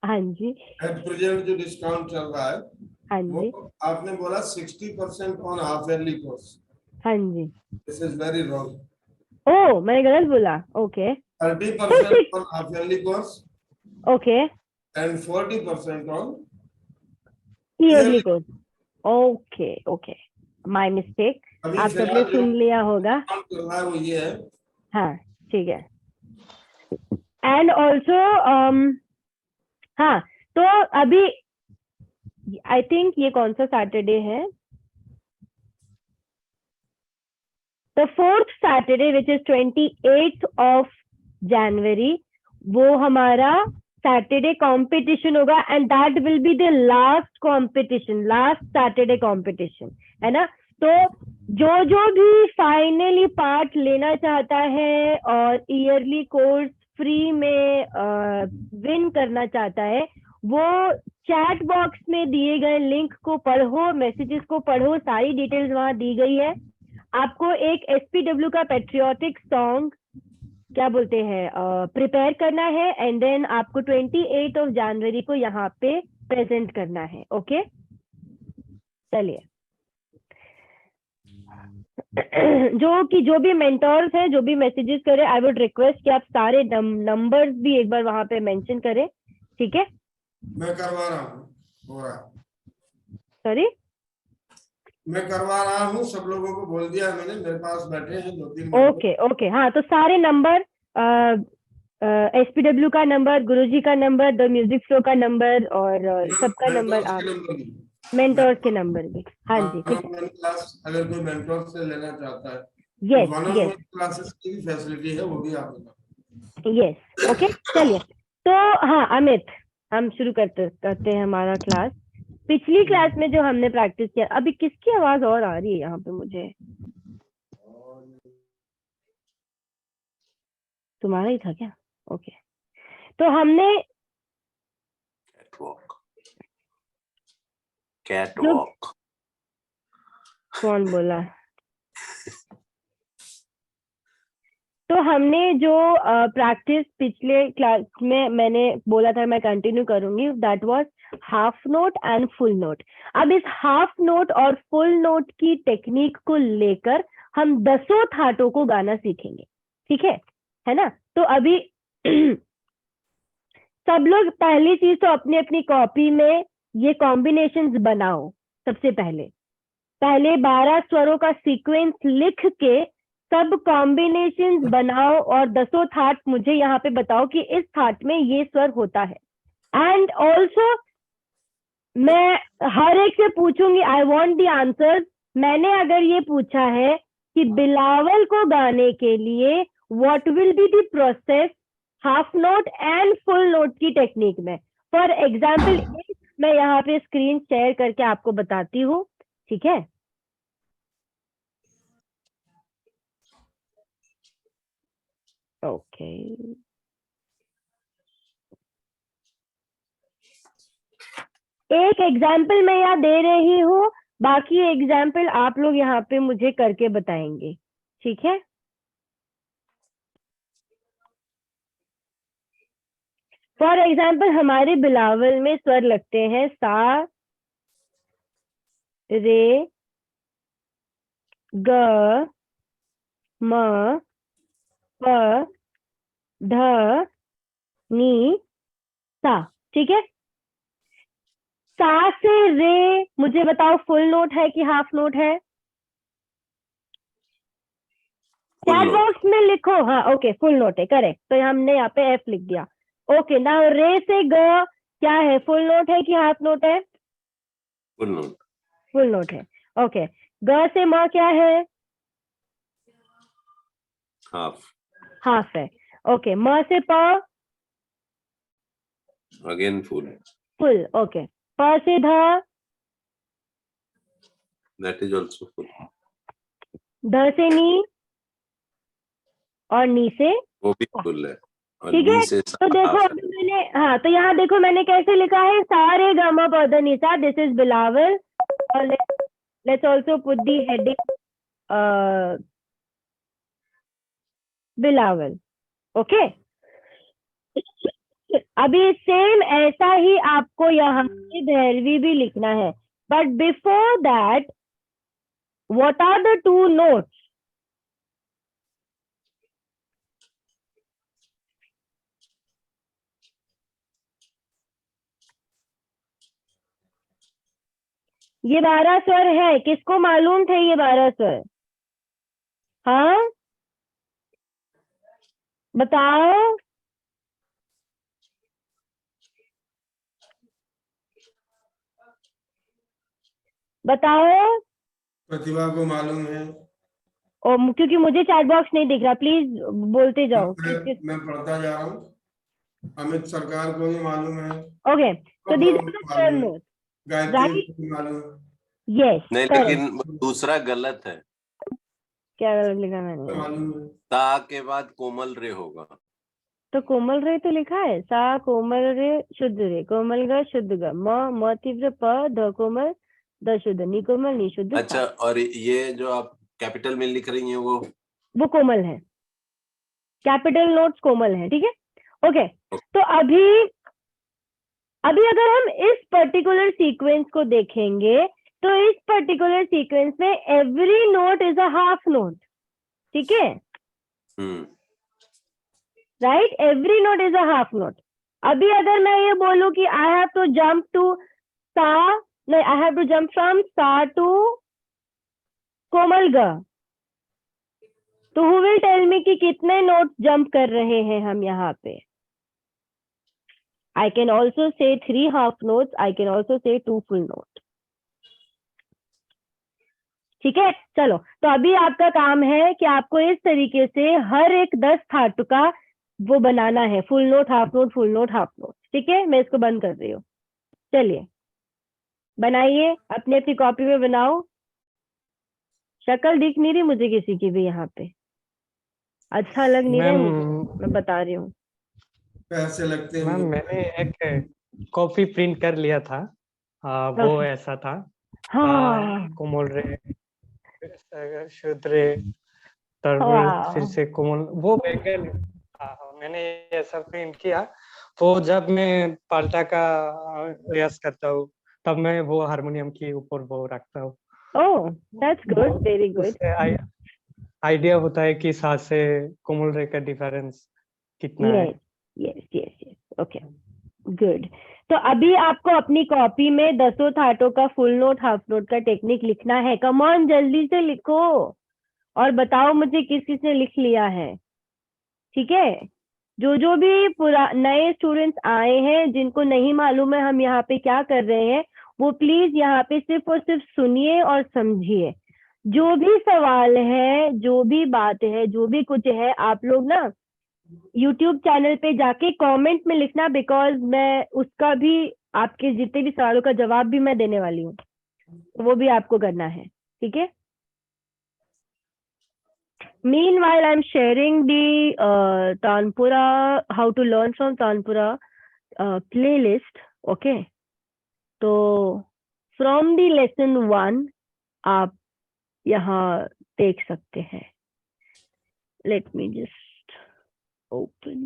हाँ जी, एट प्रेजेंट जो डिस्काउंट चल रहा है, हाँ जी, वो आपने बोला 60% ऑन हाफ ईयरली कोर्स। हाँ जी। This is very wrong. ओ, मैंने गलत बोला। Okay, 30% on half yearly course okay, and 40% on yearly course. Okay, okay, my mistake. अभी आप सबने फिलहाल सुन लिया होगा। काम चल रहा है वो ये है। हाँ, ठीक है। एंड ऑल्सो हाँ, तो अभी आई थिंक ये कौन सा सैटरडे है? The 4th Saturday which is 28th of January, वो हमारा सैटरडे कंपटीशन होगा, and that will be the last competition, last Saturday competition, है ना। तो जो भी फाइनली पार्ट लेना चाहता है और ईयरली कोर्स फ्री में विन करना चाहता है, वो चैट बॉक्स में दिए गए लिंक को पढ़ो, मैसेजेस को पढ़ो, सारी डिटेल्स वहां दी गई है। आपको एक SPW का पेट्रियोटिक सॉन्ग, क्या बोलते हैं, प्रिपेयर करना है, एंड देन आपको 28 ऑफ जनवरी को यहाँ पे प्रेजेंट करना है। ओके, चलिए। जो भी मेंटोर्स हैं, जो भी मैसेजेस करें, आई वुड रिक्वेस्ट कि आप सारे नंबर्स भी एक बार वहां पे मेंशन करें, ठीक है? मैं करवा रहा हूँ, हो रहा। सॉरी, मैं करवा रहा हूँ, सब लोगों को बोल दिया मैंने, मेरे पास बैठे हैं 2-3। ओके, ओके, हाँ, तो सारे नंबर, SPW का नंबर, गुरुजी का नंबर, द म्यूजिक फ्लो का नंबर, और सबका नंबर, आप मेंटोर्स के नंबर भी। हाँ जी, ठीक है। क्लास अगर कोई मेंटोर से लेना चाहता है, यस, वन-ऑन-वन क्लासेस की भी फैसिलिटी है, वो भी आप बताओ। यस, ओके, चलिए। तो हाँ अमित, हम शुरू करते हैं हमारा क्लास। पिछली क्लास में जो हमने प्रैक्टिस किया, अभी किसकी आवाज और आ रही है यहाँ पे मुझे? तुम्हारा ही था क्या? ओके, तो हमने कैटवॉक कौन बोला? तो हमने जो प्रैक्टिस पिछले क्लास में मैंने बोला था मैं कंटिन्यू करूंगी, that was half note and full note. अब इस हाफ नोट और फुल नोट की टेक्निक को लेकर हम 10 थाटों को गाना सीखेंगे। ठीक है ना? तो अभी सब लोग पहली चीज तो अपनी अपनी कॉपी में ये कॉम्बिनेशंस बनाओ। सबसे पहले 12 स्वरों का सीक्वेंस लिख के सब कॉम्बिनेशंस बनाओ और 10 थाट मुझे यहाँ पे बताओ कि इस थाट में ये स्वर होता है। एंड ऑल्सो मैं हर एक से पूछूंगी, आई वॉन्ट द आंसर। मैंने अगर ये पूछा है कि बिलावल को गाने के लिए what will be the process half note and full note की टेक्निक में, फॉर एग्जाम्पल मैं यहाँ पे स्क्रीन शेयर करके आपको बताती हूँ, ठीक है? ओके एक एग्जाम्पल मैं यहाँ दे रही हूँ, बाकी एग्जाम्पल आप लोग यहाँ पे मुझे करके बताएंगे, ठीक है? फॉर एग्जाम्पल हमारे बिलावल में स्वर लगते हैं सा, रे, ग, म, प, ध, नी, सा, ठीक है? सा से रे मुझे बताओ फुल नोट है कि हाफ नोट है? चैट बॉक्स में लिखो। हाँ ओके, फुल नोट है, करेक्ट। तो हमने यहाँ पे एफ लिख दिया। ओके नाउ रे से ग क्या है, फुल नोट है कि हाफ नोट है? Full note. फुल नोट है। ओके ग से म क्या है? हाफ। हाफ है। ओके म से प? Again full. फुल। ओके प से ध? That is also full. ध से नी? और नी से? वो भी फुल है। और ठीक नी है से तो देखो हाफ अभी मैंने, हाँ तो यहाँ देखो मैंने कैसे लिखा है, सारे गामा पद निशा, दिस इज बिलावल। और let's also put the heading Bilawal. Okay अभी सेम ऐसा ही आपको यहाँ पे भैरवी भी लिखना है, but before that what are the two notes? ये 12 स्वर है, किसको मालूम थे ये 12 स्वर? हाँ बताओ। बताओ। प्रतिभा को मालूम है। और क्योंकि मुझे चैट बॉक्स नहीं दिख रहा, प्लीज बोलते जाओ। मैं पढ़ता जा रहा हूँ। अमित सरकार को भी मालूम है। ओके तो these are the four notes, Gayatri को भी मालूम है। यस नहीं, करेक्ट। लेकिन दूसरा गलत है। क्या गलत लिखा मैंने? मालूम है। ता के बाद कोमल रे होगा। तो कोमल रे तो लिखा है, सा कोमल रे शुद्ध रे, कोमल ग शुद्ध ग, म तीव्र प, ध कोमल द शुद्ध, नी कोमल नी शुद्ध सा। अच्छा, और ये जो आप कैपिटल में लिख रही हैं वो कोमल है, कैपिटल नोट्स कोमल है, ठीक है? ओके तो अभी अगर हम इस पर्टिकुलर सीक्वेंस को देखेंगे तो इस पर्टिकुलर सीक्वेंस में every note is a half note, ठीक है? Right, every note is a half note. अभी अगर मैं ये बोलूं कि I have to jump to सा, नहीं I have to jump from सा टू कोमल ग, तो हु विल टेल मी कि कितने नोट जंप कर रहे हैं हम यहाँ पे? I can also say 3 half notes, I can also say 2 full notes. ठीक है चलो, तो अभी आपका काम है कि आपको इस तरीके से हर एक 10 थाट का वो बनाना है, full note, half note, full note, half note. ठीक है मैं इसको बंद कर रही हूँ, चलिए बनाइए, अपनी अपनी कॉपी में बनाओ। शक्ल दिख नहीं रही मुझे किसी की भी यहाँ पे, अच्छा लग नहीं रहा है मुझे, मैं बता रही हूँ। पैसे लगते हैं। मैम मैंने एक कॉपी प्रिंट कर लिया था, वो ऐसा था। हाँ कोमल रे, शुद्ध रे, तरबुल, फिर से कोमल, वो बैगन। मैंने ऐसा प्रिंट किया। वो जब मैं पाल्टा का प्रयास करता हूँ तब मैं वो हारमोनियम के ऊपर वो रखता हूँ। Oh that's good, very good. Idea होता है कि सा से कोमल रे का डिफरेंस कितना है। Yes yes yes yes, okay good. तो अभी आपको अपनी कॉपी में 10 थाटों का फुल नोट हाफ नोट का टेक्निक लिखना है। कम ऑन जल्दी से लिखो और बताओ मुझे किस किसने लिख लिया है, ठीक है। जो भी नए स्टूडेंट्स आए हैं जिनको नहीं मालूम है हम यहाँ पे क्या कर रहे हैं, वो प्लीज यहाँ पे सिर्फ और सिर्फ सुनिए और समझिए। जो भी सवाल है, जो भी बात है, जो भी कुछ है, आप लोग ना YouTube चैनल पे जाके कमेंट में लिखना, बिकॉज मैं उसका भी, आपके जितने भी सवालों का जवाब भी मैं देने वाली हूँ, वो भी आपको करना है, ठीक है। Meanwhile, I'm sharing the Tanpura, how to learn from Tanpura playlist. Okay. तो from the lesson 1 आप यहाँ देख सकते हैं. Let me just open.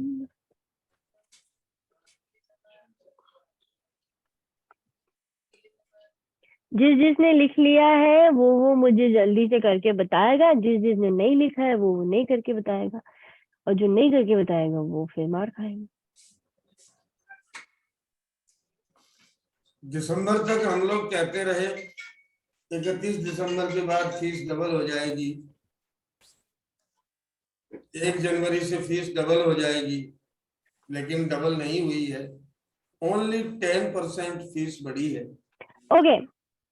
जिसने लिख लिया है वो मुझे जल्दी से करके बताएगा, जिसने नहीं लिखा है वो नहीं करके बताएगा, और जो नहीं करके बताएगा वो फिर मार खाएगा। दिसंबर तक हम लोग कहते रहे 31 दिसंबर के बाद फीस डबल हो जाएगी, 1 जनवरी से फीस डबल हो जाएगी, लेकिन डबल नहीं हुई है, ओनली 10% फीस बढ़ी है। ओके,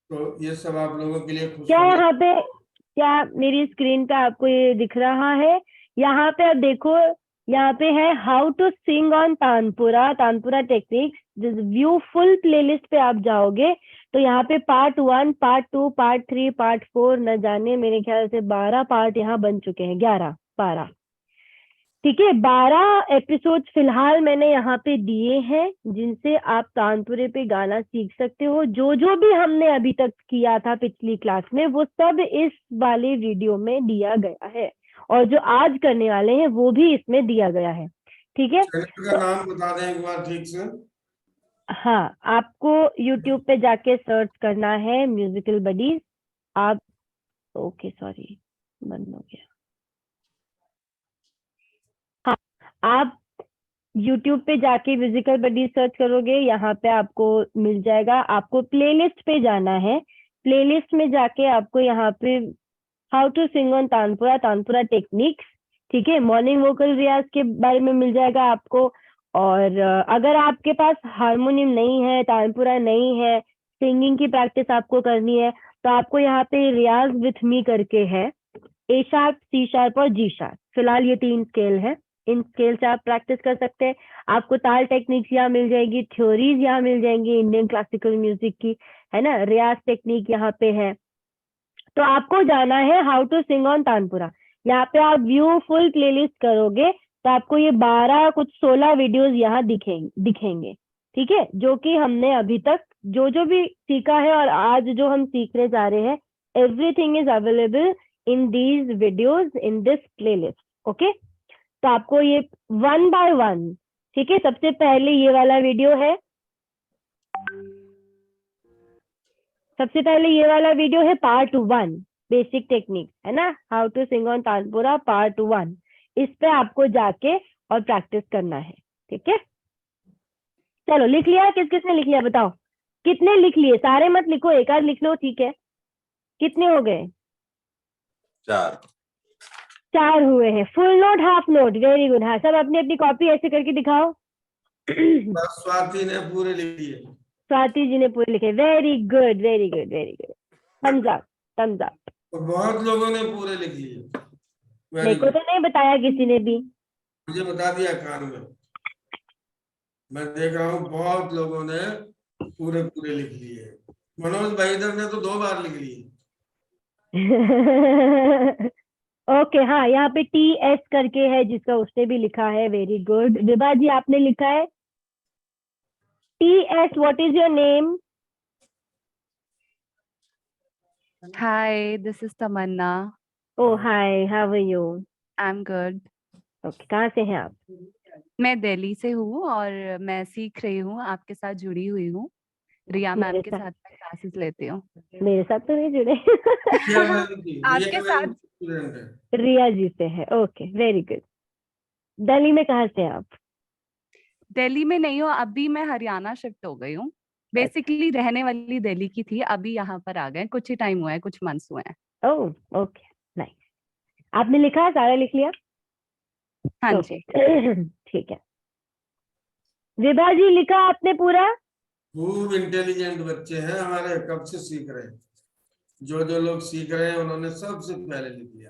तो ये सब आप लोगों के लिए क्या यहाँ पे, क्या मेरी स्क्रीन पे आपको ये दिख रहा है? यहाँ पे आप देखो, यहाँ पे है how to sing on tanpura, tanpura techniques. View full playlist पे आप जाओगे तो यहाँ पे पार्ट 1, पार्ट 2, पार्ट 3, पार्ट 4, न जाने मेरे ख्याल से 12 पार्ट यहाँ बन चुके हैं, 11, 12, ठीक है। 12 एपिसोड फिलहाल मैंने यहाँ पे दिए हैं जिनसे आप तानपुरे पे गाना सीख सकते हो। जो भी हमने अभी तक किया था पिछली क्लास में वो सब इस वाले वीडियो में दिया गया है, और जो आज करने वाले हैं वो भी इसमें दिया गया है, ठीक है। का नाम बता दें एक बार ठीक से। हाँ, आपको YouTube पे जाके सर्च करना है म्यूजिकल बडीज। आप ओके सॉरी बंद हो गया। हाँ, आप YouTube पे जाके म्यूजिकल बडीज सर्च करोगे, यहाँ पे आपको मिल जाएगा। आपको प्लेलिस्ट पे जाना है, प्लेलिस्ट में जाके आपको यहाँ पे how to sing on tanpura, tanpura techniques, ठीक है, मॉर्निंग वोकल रियाज के बारे में मिल जाएगा आपको। और अगर आपके पास हारमोनियम नहीं है, तानपुरा नहीं है, सिंगिंग की प्रैक्टिस आपको करनी है, तो आपको यहाँ पे रियाज विथ मी करके है, ए शार्प, सी शार्प और जी शार्प। फिलहाल ये 3 स्केल है, इन स्केल से आप प्रैक्टिस कर सकते हैं। आपको ताल टेक्निक्स यहाँ मिल जाएगी, थ्योरीज यहाँ मिल जाएंगी इंडियन क्लासिकल म्यूजिक की, है ना, रियाज टेक्निक यहाँ पे है। तो आपको जाना है how to sing on tanpura. यहाँ पे आप व्यू फुल प्लेलिस्ट करोगे तो आपको ये 12 कुछ 16 वीडियोस यहाँ दिखेंगे, ठीक है, जो कि हमने अभी तक जो भी सीखा है और आज जो हम सीखने जा रहे हैं, everything is available in these videos in this playlist. Okay, तो आपको ये 1 by 1, ठीक है। सबसे पहले ये वाला वीडियो है, सबसे पहले ये वाला वीडियो है पार्ट 1, बेसिक टेक्निक, है ना, how to sing on tanpura part 1। इस पे आपको जाके और प्रैक्टिस करना है, ठीक है। चलो लिख लिया, किस किसने लिख लिया बताओ, कितने लिख लिए? सारे मत लिखो, एक आध लिख लो, ठीक है। कितने हो गए? 4 हुए हैं। Full note half note, very good. हाँ, सब अपनी अपनी कॉपी ऐसे करके दिखाओ। स्वाति ने पूरे लिख लिए। स्वाति जी ने पूरे लिखे, very good very good very good, thumbs up thumbs up. तो बहुत लोगों ने पूरे लिख लिए। मेरे को तो नहीं बताया किसी ने भी, मुझे बता दिया कान में, मैं देख रहा हूँ बहुत लोगों ने पूरे पूरे लिख लिए। मनोज भाईदर ने तो 2 बार लिख लिए। ओके, हाँ, यहाँ पे TS करके है जिसका उसने भी लिखा है, वेरी गुड। विभा जी आपने लिखा है TS, what is your name? Hi, this is Tamanna. Oh, hi, how are you? I'm good. Okay, कहाँ से हैं आप? मैं दिल्ली से हूँ और मैं सीख रही हूँ, आपके साथ जुड़ी हुई हूँ। रिया मैम मेरे के साथ साथ मैं क्लासेस लेती हूँ। मेरे साथ तो नहीं जुड़े। आपके साथ स्टूडेंट है। रिया जी से है, ओके वेरी गुड। दिल्ली में कहाँ से हैं आप? दिल्ली में नहीं हूँ, अभी मैं हरियाणा शिफ्ट हो गई हूँ। बेसिकली रहने वाली दिल्ली की थी, अभी यहाँ पर आ गए, कुछ ही टाइम हुआ है, कुछ मंथ्स हुए हैं। Oh okay nice. आपने लिखा है, सारा लिख लिया? हाँ ओके जी। ठीक है। विभा जी लिखा आपने पूरा? खूब इंटेलिजेंट बच्चे हैं हमारे, कब से सीख रहे हैं। जो जो लोग सीख रहे हैं उन्होंने सबसे पहले लिख लिया।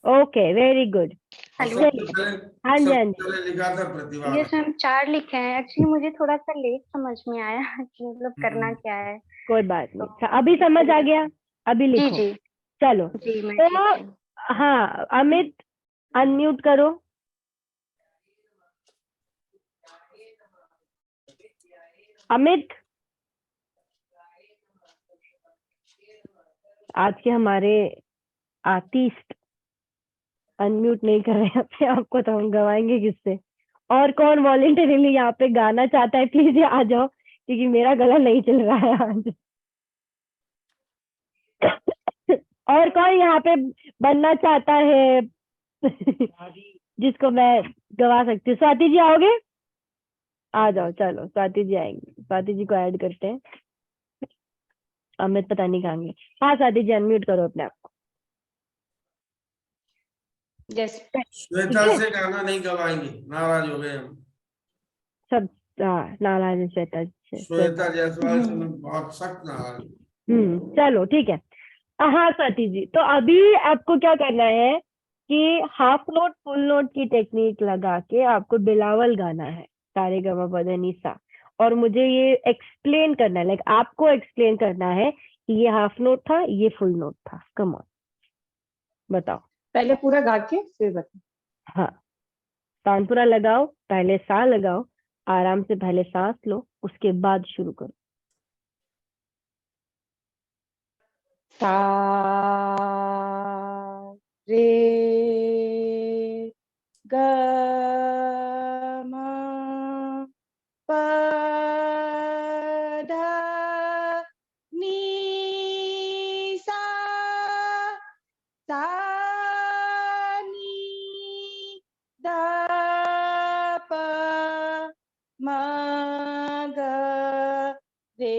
Okay very good. और हेलो। सबसे पहले हाँ जी हाँ जी। सबसे पहले लिखा था प्रतिभा ये ने। हम 4 लिखे हैं। एक्चुअली मुझे थोड़ा सा लेट समझ में आया कि मतलब करना क्या है। कोई बात नहीं, तो अभी समझ आ गया, अभी जी लिखो। जी चलो जी, मैं तो ठीक हूँ। हाँ, अमित अनम्यूट करो। अमित, आज के हमारे आर्टिस्ट अनम्यूट नहीं कर रहे हैं अपने आप को, तो हम गवाएंगे किससे? और कौन वॉलेंटरीली यहाँ पे गाना चाहता है, प्लीज आ जाओ, क्योंकि मेरा गला नहीं चल रहा है आज। और कौन यहाँ पे बनना चाहता है जिसको मैं गवा सकती हूँ? स्वाति जी आओगे? आ जाओ, चलो स्वाति जी आएंगे, स्वाति जी को ऐड करते हैं। अमित पता नहीं कहाँ गए। हाँ स्वाति जी अनम्यूट करो अपने आप को। यस। श्वेता से गाना नहीं गवाएंगे, नाराज हो गए हम। सब नाराज है श्वेता से। श्वेता जायसवाल से मैं बहुत सख्त नाराज हूँ। चलो ठीक है। हाँ स्वाति जी, तो अभी आपको क्या करना है कि हाफ नोट फुल नोट की टेक्निक लगा के आपको बिलावल गाना है, सारे गमा पद नी सा, और मुझे ये एक्सप्लेन करना है, लाइक आपको एक्सप्लेन करना है कि ये हाफ नोट था, ये फुल नोट था। कम ऑन, बताओ। पहले पूरा गा के फिर बताओ। हाँ, तानपुरा लगाओ, पहले सा लगाओ, आराम से पहले सांस लो, उसके बाद शुरू करो। सा रे ग म प ध नी सा नी द प म ग रे।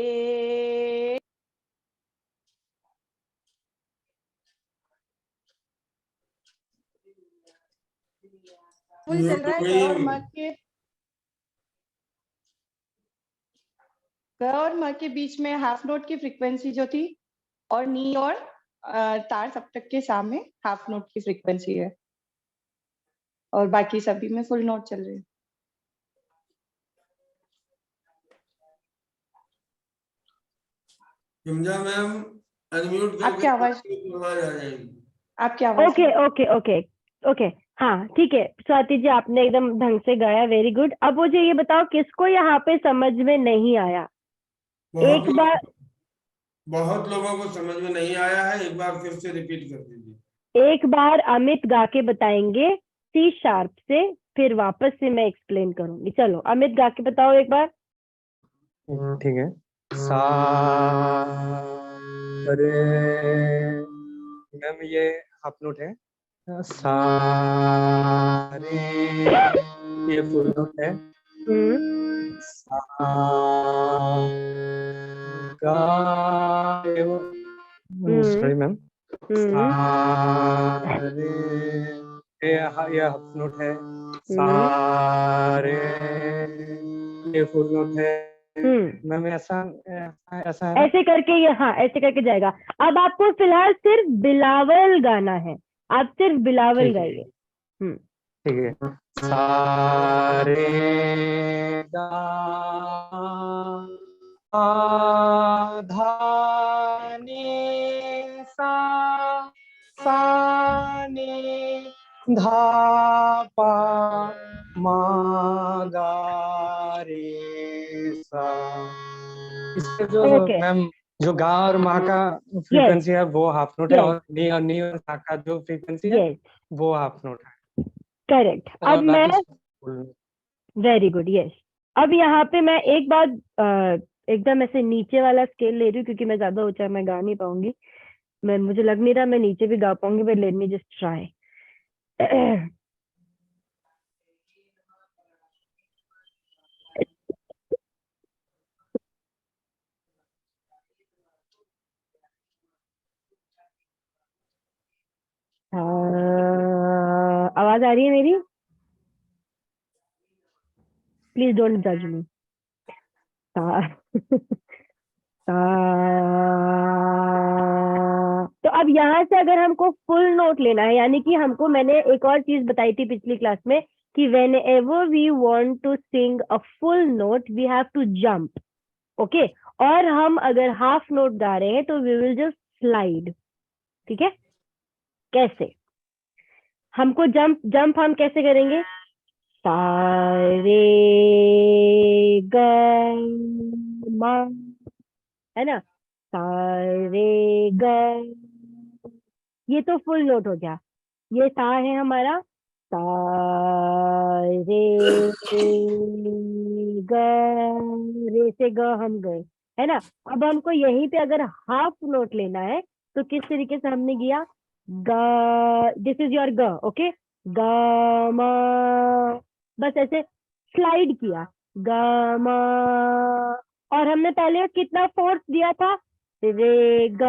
फुल चल रहा है। ग और म के बीच में हाफ नोट की फ्रीक्वेंसी जो थी, और नी और तार सप्तक के सामने हाफ नोट की फ्रीक्वेंसी है, और बाकी सभी में फुल नोट चल रहे हैं। मैम अनम्यूट आपकी आवाज आ जाएगी। आपकी आवाज ओके ओके ओके ओके, हाँ ठीक है स्वाति जी, आपने एकदम ढंग से गाया, वेरी गुड। अब मुझे ये बताओ किसको यहाँ पे समझ में नहीं आया? एक बार बहुत लोगों को समझ में नहीं आया है, एक बार फिर से रिपीट कर दीजिए। एक बार अमित गा के बताएंगे सी शार्प से, फिर वापस से मैं एक्सप्लेन करूंगी। चलो अमित गा के बताओ एक बार। ठीक है। सा रे, मैम ये हाफ नोट है। सा रे, ये फुल नोट है। सा गा, सॉरी मैम। सा रे, ये हाफ नोट है। सा रे, ये फुल नोट है। मैम ऐसा ऐसा है ना? ऐसे करके ये, हाँ ऐसे करके जाएगा। अब आपको फिलहाल सिर्फ बिलावल गाना है, आप सिर्फ बिलावल गाइए। ठीक है। सा रे गा धा नी सा नी धा पा मा गा रे सा। इससे जो मैम जो गा और मा का फ्रीक्वेंसी है वो हाफ नोट है, और नी और सा का जो फ्रीक्वेंसी है वो हाफ नोट है। करेक्ट। अब मैं, वेरी गुड, यस। अब यहाँ पे मैं एक बात एकदम ऐसे नीचे वाला स्केल ले रही हूँ, क्योंकि मैं ज्यादा ऊंचा मैं गा नहीं पाऊंगी। मुझे लग नहीं रहा मैं नीचे भी गा पाऊंगी, but let me just try. आवाज आ रही है मेरी? प्लीज डोंट जज मी। तो अब यहाँ से अगर हमको फुल नोट लेना है, यानी कि हमको, मैंने एक और चीज बताई थी पिछली क्लास में कि whenever we want to sing a full note we have to jump, okay. और हम अगर हाफ नोट गा रहे हैं तो वी विल जस्ट स्लाइड, ठीक है। कैसे हमको जंप जंप हम कैसे करेंगे? सा रे ग मा, है ना, सा रे ग, ये तो फुल नोट हो गया। ये सा है हमारा, सा रे ग, रे से ग हम गए, है ना। अब हमको यहीं पे अगर हाफ नोट लेना है तो किस तरीके से हमने किया? ग, दिस इज योर ग, ओके, ग म, बस ऐसे स्लाइड किया, ग म। और हमने पहले कितना फोर्स दिया था? रे ग,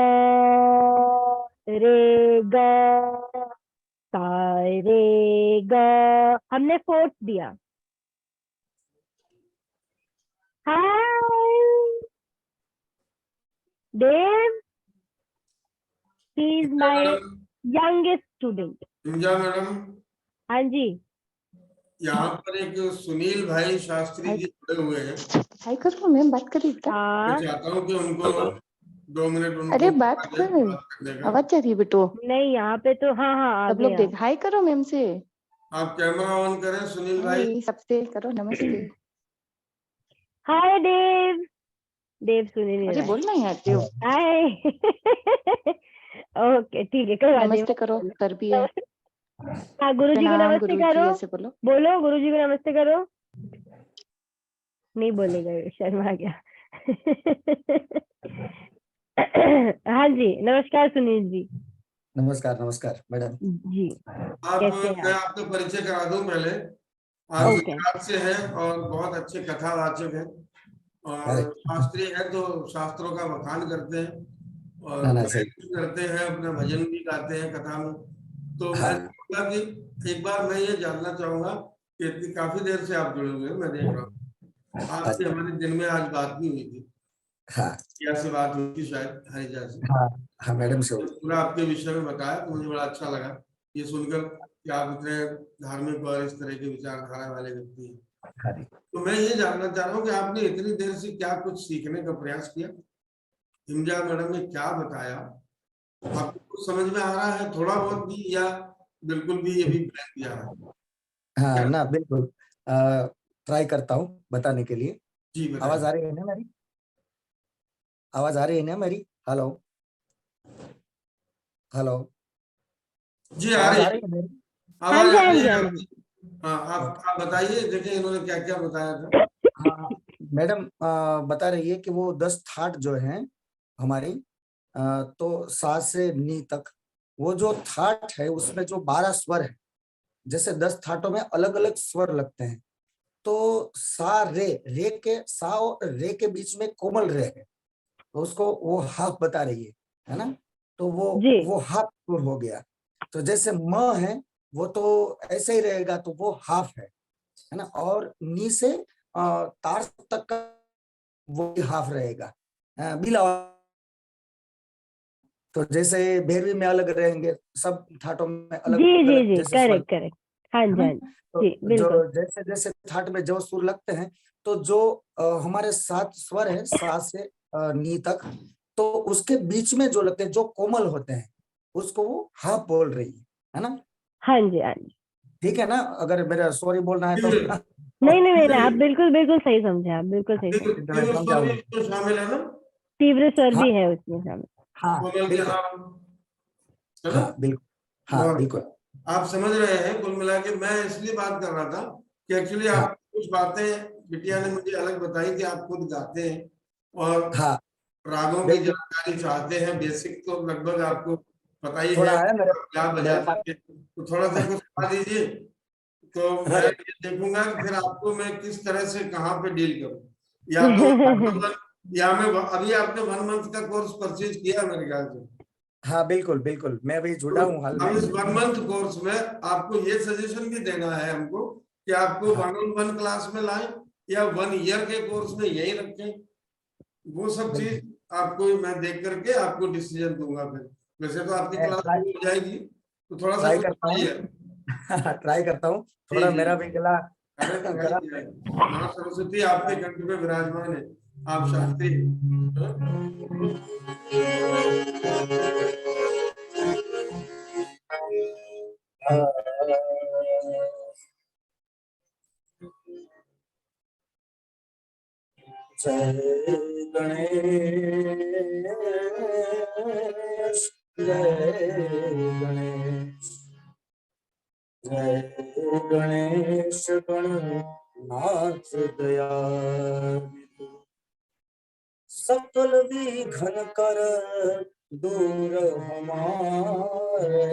रे ग, सा रे ग, हमने फोर्स दिया। Hi Dev, he is my youngest student. इंजा मैडम, हाँ जी, यहाँ पर एक सुनील भाई शास्त्री जी जुड़े हुए हैं। हाय करो मैम, बात करिए बेटा। मैं हाँ चाहता हूँ कि उनको 2 मिनट उनको अरे बात मौका कर, दें बात करने का। आवाज जा रही है बेटो? नहीं, यहाँ पे तो हाँ हाँ आ सब लोग गया। देख, हाय करो मैम से। आप कैमरा ऑन करें सुनील भाई। हाय सबसे करो, नमस्ते। हाय देव, देव सुने नहीं अरे रहा बोलना यार देव। है। हाय ओके ठीक है, कोई बात नहीं। नमस्ते करो, कर भी है। हाँ, गुरुजी को प्रणाम नमस्ते गुरुजी, करो, ऐसे बोलो। बोलो गुरुजी को नमस्ते करो। नहीं बोलेगा, ये शर्मा गया। हाँ जी, नमस्कार सुनील जी। नमस्कार नमस्कार मैडम जी, आप, कैसे हैं मैं आप? आपका परिचय करा दूं पहले। आप ओके, गुजरात से हैं और बहुत अच्छे कथावाचक हैं अरे और शास्त्री हैं, तो शास्त्रों का बखान करते हैं और ना गायन सही भी करते हैं, अपना भजन भी गाते हैं कथा में। तो मैं हाँ चाहूंगा कि एक बार मैं ये जानना चाहूंगा कि इतनी काफी देर से आप जुड़े हुए हैं, मैं देख रहा हूँ आपकी अच्छा हमारे दिन में आज बात भी हुई थी, हाँ क्या से बात हुई थी शायद हरिजा से। हाँ हाँ मैडम से तो पूरा आपके विषय में बताया तो मुझे बड़ा अच्छा लगा ये सुनकर कि आप इतने धार्मिक और इस तरह के विचारधारा वाले व्यक्ति हैं। हाँ तो मैं ये जानना चाह रहा हूँ कि आपने इतनी देर से क्या कुछ सीखने का प्रयास किया? हिमजा मैडम ने क्या बताया, आपको कुछ समझ में आ रहा है थोड़ा बहुत भी, या बिल्कुल भी ये भी ब्लैंक जा रहा है? हाँ क्या? ना बिल्कुल ट्राई करता हूँ बताने के लिए। जी आवाज बताइए। आ रही है ना मेरी? आवाज आ रही है ना मेरी? हेलो हेलो जी आ आवाज रही आ है, रही है मेरी? हाँ आवाज जी, आ हाँ रही जी, है हाँ जी। आपकी। हाँ आप बताइए, देखें इन्होंने क्या क्या बताया था। हाँ मैडम बता रही है कि वो 10 थाट जो हैं हमारी, तो सा से नी तक, वो जो थाट है उसमें जो 12 स्वर है, जैसे 10 थाटों में अलग अलग स्वर लगते हैं, तो सा रे, रे के सा और रे के बीच में कोमल रे है, तो उसको वो हाफ बता रही है ना। तो जी, वो हाफ हो गया। तो जैसे म है वो तो ऐसे ही रहेगा, तो वो हाफ है ना। और नी से तार तक का वो भी हाफ रहेगा बिला। तो जैसे भैरवी में अलग रहेंगे, सब थाटों में अलग जी, जी, अलग जी, जैसे स्वर करेक्ट करेक्ट। हाँ है जी, ना। हाँ जी, तो जी, जो बिल्कुल। जैसे जैसे थाट में जो सुर लगते हैं, तो जो हमारे 7 स्वर है सा से नी तक, तो उसके बीच में जो लगते हैं जो कोमल होते हैं, उसको वो हाफ बोल रही है ना। हाँ जी, हाँ जी। ठीक है ना, अगर मेरा सॉरी बोलना है तो नहीं नहीं नहीं, आप बिल्कुल बिल्कुल सही समझे, आप बिल्कुल सही समझे। तो मैं समझाऊंगा। तो शामिल है ना, तीव्र स्वर हाँ भी है उसमें शामिल। हाँ कोमल के बिल्कुल, नाम, है ना। हाँ बिल्कुल, हाँ बहुत बिल्कुल। आप समझ रहे हैं। कुल मिला के मैं इसलिए बात कर रहा था कि एक्चुअली हाँ आप कुछ बातें बिटिया ने मुझे अलग बताई कि आप खुद गाते हैं और हाँ रागों की जानकारी चाहते हैं, बेसिक तो लगभग आपको पता ही थोड़ा है है मेरे क्या बजाते हैं, तो थोड़ा सा कुछ बता दीजिए, तो मैं ये देखूंगा कि फिर आपको मैं किस तरह से कहाँ पे डील करूं। या तो या मैं अभी आपने 1 मंथ का कोर्स परचेज किया मेरे ख्याल से। हाँ बिल्कुल बिल्कुल, मैं अभी जुड़ा हूँ हाल अब में। इस 1 मंथ कोर्स में आपको ये सजेशन भी देना है हमको कि आपको 1-on-1 क्लास में लाएं या 1 ईयर के कोर्स में यही रखें, वो सब चीज आपको मैं देख करके आपको डिसीजन दूंगा। फिर वैसे तो आपकी क्लास हो जाएगी, तो थोड़ा सा ट्राई कुछ करता बताइए। हूँ ट्राई करता हूँ, जी थोड़ा जी, मेरा भी गला अरे तो भाई खराब क्या है, माँ सरस्वती आपके कंठ में विराजमान है, आप शास्त्री जय गणेश जय गणेश जय गणेश गणनाथ दयानिधि सकल विघ्न कर दूर हमारे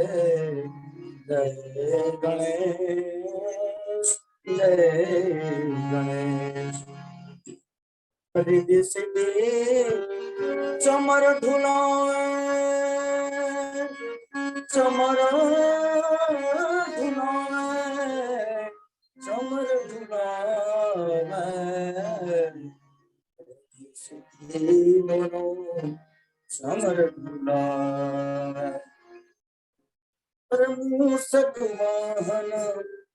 जय गणेश जय गणेश रिद्धि सिद्धि चमर धुलाए चमर धुलाए चमर धुलाए सिद्धि बनो चमर धुलाए परम सतवाहन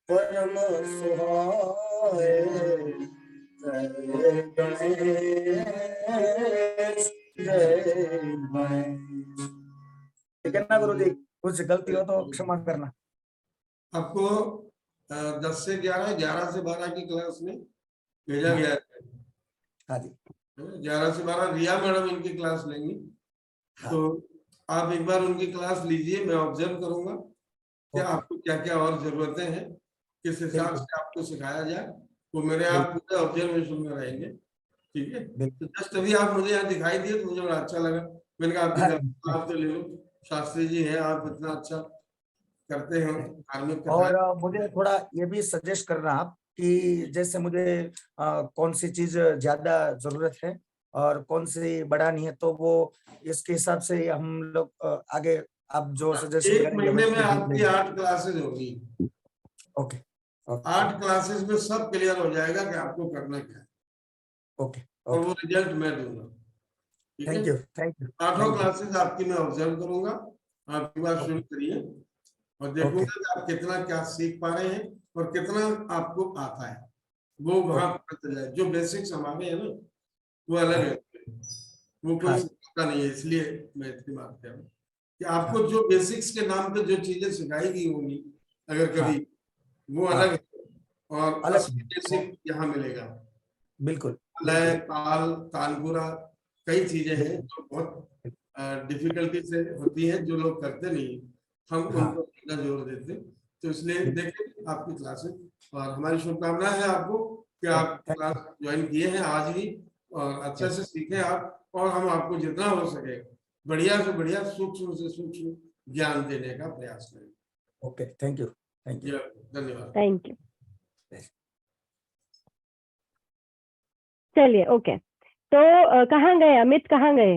परम सुहाए जय गणेश जय गणेश। ठीक है ना गुरु जी, कुछ गलती हो तो क्षमा करना। आपको 10 से 11, 11 से 12 की क्लास में भेजा गया है। हाँ जी, 11 से 12 रिया मैडम इनकी क्लास लेंगी, तो आप एक बार उनकी क्लास लीजिए, मैं ऑब्जर्व करूंगा कि आपको क्या क्या और जरूरतें हैं, किस हिसाब से आपको सिखाया जाए, वो मेरे आप पूरे ऑब्जर्वेशन में रहेंगे। ठीक है, तो जस्ट अभी आप मुझे यहाँ दिखाई दिए तो मुझे बड़ा अच्छा लगा, मैंने कहा आपकी आप तो ले लो, शास्त्री जी हैं, आप इतना अच्छा करते हैं धार्मिक कथाएं। और मुझे थोड़ा ये भी सजेस्ट करना आप कि जैसे मुझे कौन सी चीज ज्यादा जरूरत है और कौन सी बढ़ानी है, तो वो इसके हिसाब से हम लोग आगे आप जो सजेशन एक करेंगे महीने में आपकी 8 क्लासेस होगी। ओके 8 क्लासेस में सब क्लियर हो जाएगा कि आपको करना क्या है। ओके और वो रिजल्ट मैं दूंगा। ठीक है, थैंक यू 8 क्लासेस आपकी मैं ऑब्जर्व करूंगा, आपकी बात शुरू करिए और देखूंगा कि आप कितना क्या सीख पा रहे हैं और कितना आपको आता है, वो वहां पता चल जाए। जो बेसिक्स हमारे हैं ना वो अलग है, वो कोई सिखाता नहीं है, इसलिए मैं इतनी बात कर रहा हूँ कि आपको जो बेसिक्स के नाम पे जो चीजें सिखाई गई होंगी अगर कभी, वो अलग है और असली बेसिक यहाँ मिलेगा। बिल्कुल लय, ताल, तानपुरा, कई चीजें हैं जो बहुत डिफिकल्टी से होती हैं, जो लोग करते नहीं, हम उनको ज्यादा जोर देते, तो इसलिए देखें आपकी क्लासेस। और हमारी शुभकामनाएं हैं आपको कि आप क्लास ज्वाइन किए हैं आज ही और अच्छे से सीखें आप, और हम आपको जितना हो सके बढ़िया से बढ़िया सूक्ष्म से सूक्ष्म ज्ञान देने का प्रयास करें। ओके, थैंक यू धन्यवाद। Thank you. चलिए ओके, तो कहाँ गए अमित, कहाँ गए?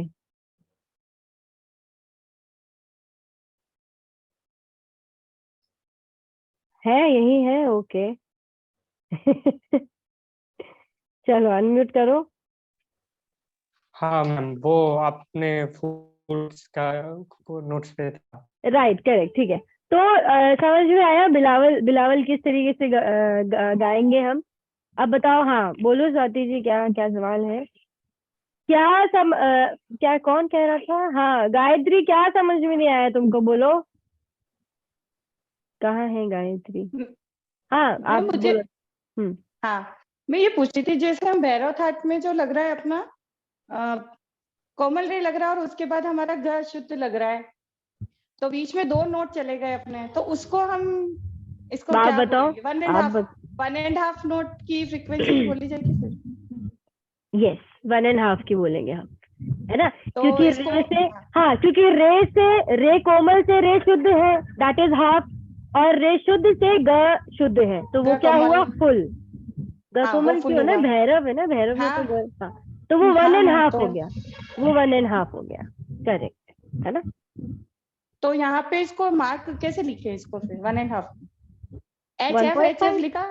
है यही है, ओके। चलो अनम्यूट करो। हाँ मैम, वो आपने फूड्स का नोट्स पे था। राइट, करेक्ट, ठीक है। तो समझ में आया बिलावल, बिलावल किस तरीके से गाएंगे हम? अब बताओ, हाँ बोलो स्वाति जी, क्या क्या सवाल है? क्या क्या कौन कह रहा था? हाँ गायत्री, क्या समझ में नहीं आया तुमको, बोलो। कहाँ है गायत्री? हाँ आप मुझे बोलो। हाँ, मैं ये पूछ रही थी, जैसे हम भैरव थाट में जो लग रहा है अपना कोमल रे लग रहा है और उसके बाद हमारा ग शुद्ध लग रहा है, तो बीच में 2 नोट चले गए अपने, तो उसको हम इसको क्या बोलेंगे? 1.5 नोट की फ्रीक्वेंसी बोली जाएगी फिर? यस, 1.5 की बोलेंगे हम। है ना, तो क्योंकि इसको रे से, हाँ क्योंकि रे कोमल से रे शुद्ध है, दैट इज हाफ, और रे शुद्ध से ग शुद्ध है, तो वो ग क्या हुआ, कोमल। फुल। ग हाँ, वो कोमल फुल क्यों ना, हुआ। भैरव है ना, भैरव में तो हाँ ग, हाँ तो वो हाँ 1.5 हाँ, हो तो गया, वो 1.5 हो गया, करेक्ट है ना। तो यहाँ पे इसको मार्क कैसे लिखे इसको फिर 1.5? HF 1.5 लिखा।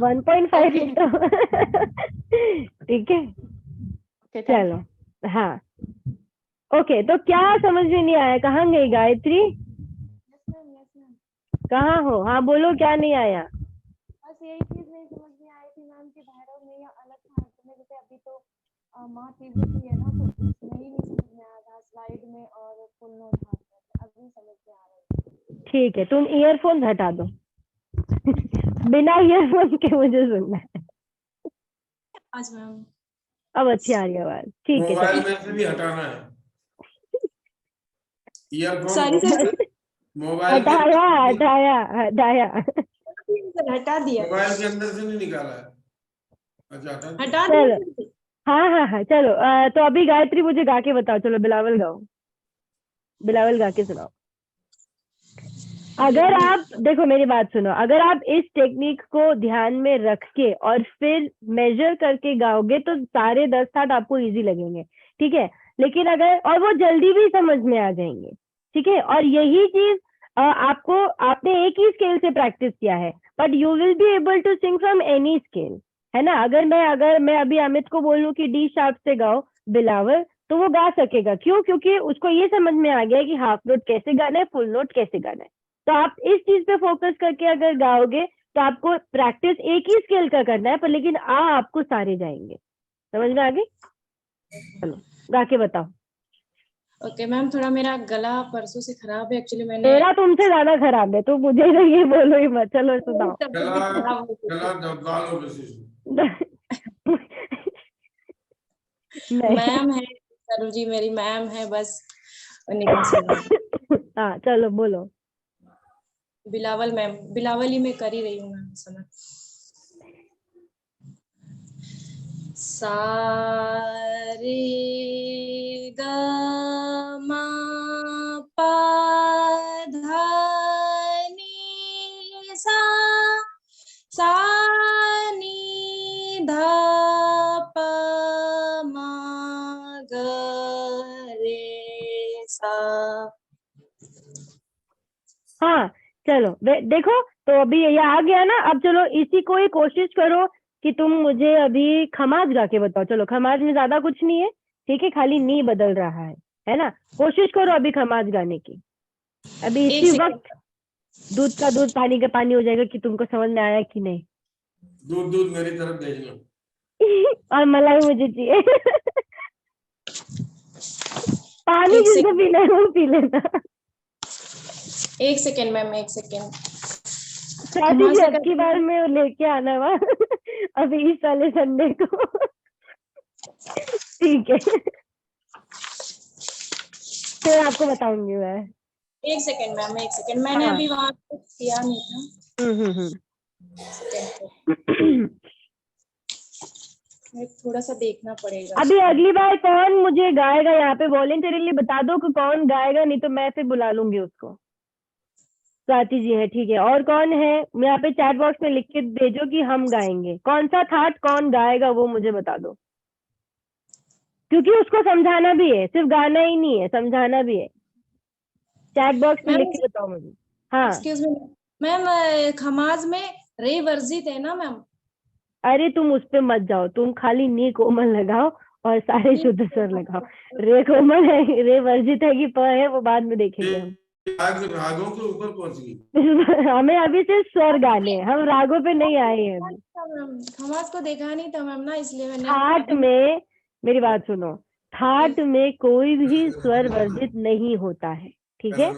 1.5 ओके लिख दो। ठीक है, ओके, थैंक चलो, हाँ ओके, तो क्या समझ में नहीं आया, कहाँ गई गायत्री, कहाँ हो, हाँ बोलो क्या नहीं आया। बस यही चीज नहीं समझ में आई थी मैम कि भैरव में या अलग था, में जैसे अभी तो महातीव्र है ना, तो उसमें ही नहीं समझ में आया था स्लाइड में, और फुल नोट हाथ में अभी समझ में आ रहा है। ठीक है, तुम ईयरफोन हटा दो। बिना ईयरफोन के मुझे सुनना है। आज मैम अब अच्छी आ रही है आवाज, ठीक है मोबाइल चलो। में से भी हटाना है ईयरफोन, सॉरी मोबाइल के हटाया हटाया हटाया। हटा दिया, मोबाइल के अंदर से नहीं निकाला है। अच्छा हटा दिया। हटा चलो, दिया। हाँ हाँ हाँ चलो, तो अभी गायत्री मुझे गा के बताओ, चलो बिलावल गाओ, बिलावल गा के सुनाओ। अगर आप देखो मेरी बात सुनो, अगर आप इस टेक्निक को ध्यान में रख के और फिर मेजर करके गाओगे तो सारे 10 थाट आपको इजी लगेंगे, ठीक है। लेकिन अगर, और वो जल्दी भी समझ में आ जाएंगे, ठीक है। और यही चीज आपको, आपने एक ही स्केल से प्रैक्टिस किया है, but you will be able to sing from any scale, है ना। अगर मैं अभी अमित को बोलूं कि डी शार्प से गाओ बिलावल, तो वो गा सकेगा, क्यों, क्योंकि उसको ये समझ में आ गया कि हाफ नोट कैसे गाना है, फुल नोट कैसे गाना है। तो आप इस चीज पे फोकस करके अगर गाओगे तो आपको प्रैक्टिस एक ही स्केल का करना है, पर लेकिन आपको सारे जाएंगे, समझ में आ गई। चलो गा के बताओ। ओके मैम, थोड़ा मेरा गला परसों से खराब है एक्चुअली, मैंने मेरा तुमसे ज्यादा खराब है, तो मुझे तो ये बोलो ही मत, चलो सुनाओ। गला गला दबा लो किसी से। नहीं मैम है सरू जी, मेरी मैम है, बस निकल से हाँ चलो बोलो। बिलावल मैम, बिलावल ही मैं कर ही रही हूँ मैम इस समय। सा रे ग मा पा धा नी सा, सा नी धा प मा ग रे सा। हाँ चलो देखो, तो अभी ये आ गया ना। अब चलो इसी को ही कोशिश करो कि तुम मुझे अभी खमाज गा के बताओ। चलो खमाज में ज्यादा कुछ नहीं है, ठीक है, खाली नी बदल रहा है ना। कोशिश करो अभी खमाज गाने की। अभी इसी वक्त दूध का दूध पानी का पानी हो जाएगा कि तुमको समझ में आया कि नहीं। दूध दूध मेरी तरफ भेजना। और मलाई मुझे चाहिए। पानी एक जिसको पीना है वो पी लेना। एक सेकेंड मैम, एक सेकेंड। स्वाति जी अब की बार में लेके आना वहाँ अभी इस वाले संडे को। ठीक है, फिर आपको बताऊंगी मैं। एक सेकेंड मैम, एक सेकेंड, मैंने हाँ। अभी वहाँ किया नहीं था। थोड़ा सा देखना पड़ेगा। अभी अगली बार कौन मुझे गाएगा यहाँ पे वॉलेंटरीली बता दो कि कौन गाएगा, नहीं तो मैं फिर बुला लूंगी उसको। स्वाति जी है, ठीक है, और कौन है यहाँ पे चैट बॉक्स में लिख के भेजो कि हम गाएंगे। कौन सा थाट कौन गाएगा वो मुझे बता दो, क्योंकि उसको समझाना भी है, सिर्फ गाना ही नहीं है, समझाना भी है। चैट बॉक्स में लिख के बताओ मुझे। हाँ एक्सक्यूज मी मैम, खमाज में रे वर्जित है ना मैम? अरे तुम उस पे मत जाओ, तुम खाली नी कोमल लगाओ और सारे शुद्ध स्वर लगाओ। रे कोमल है, रे वर्जित है कि प है, वो बाद में देखेंगे हम। रागों के ऊपर पहुंच गई। हमें अभी सिर्फ स्वर गाने, हम रागों पे नहीं आए हैं अभी। खमाज को देखा नहीं था मैम ना, इसलिए मैंने थाट में, मेरी बात सुनो, थाट में कोई भी स्वर वर्जित नहीं होता है, ठीक है।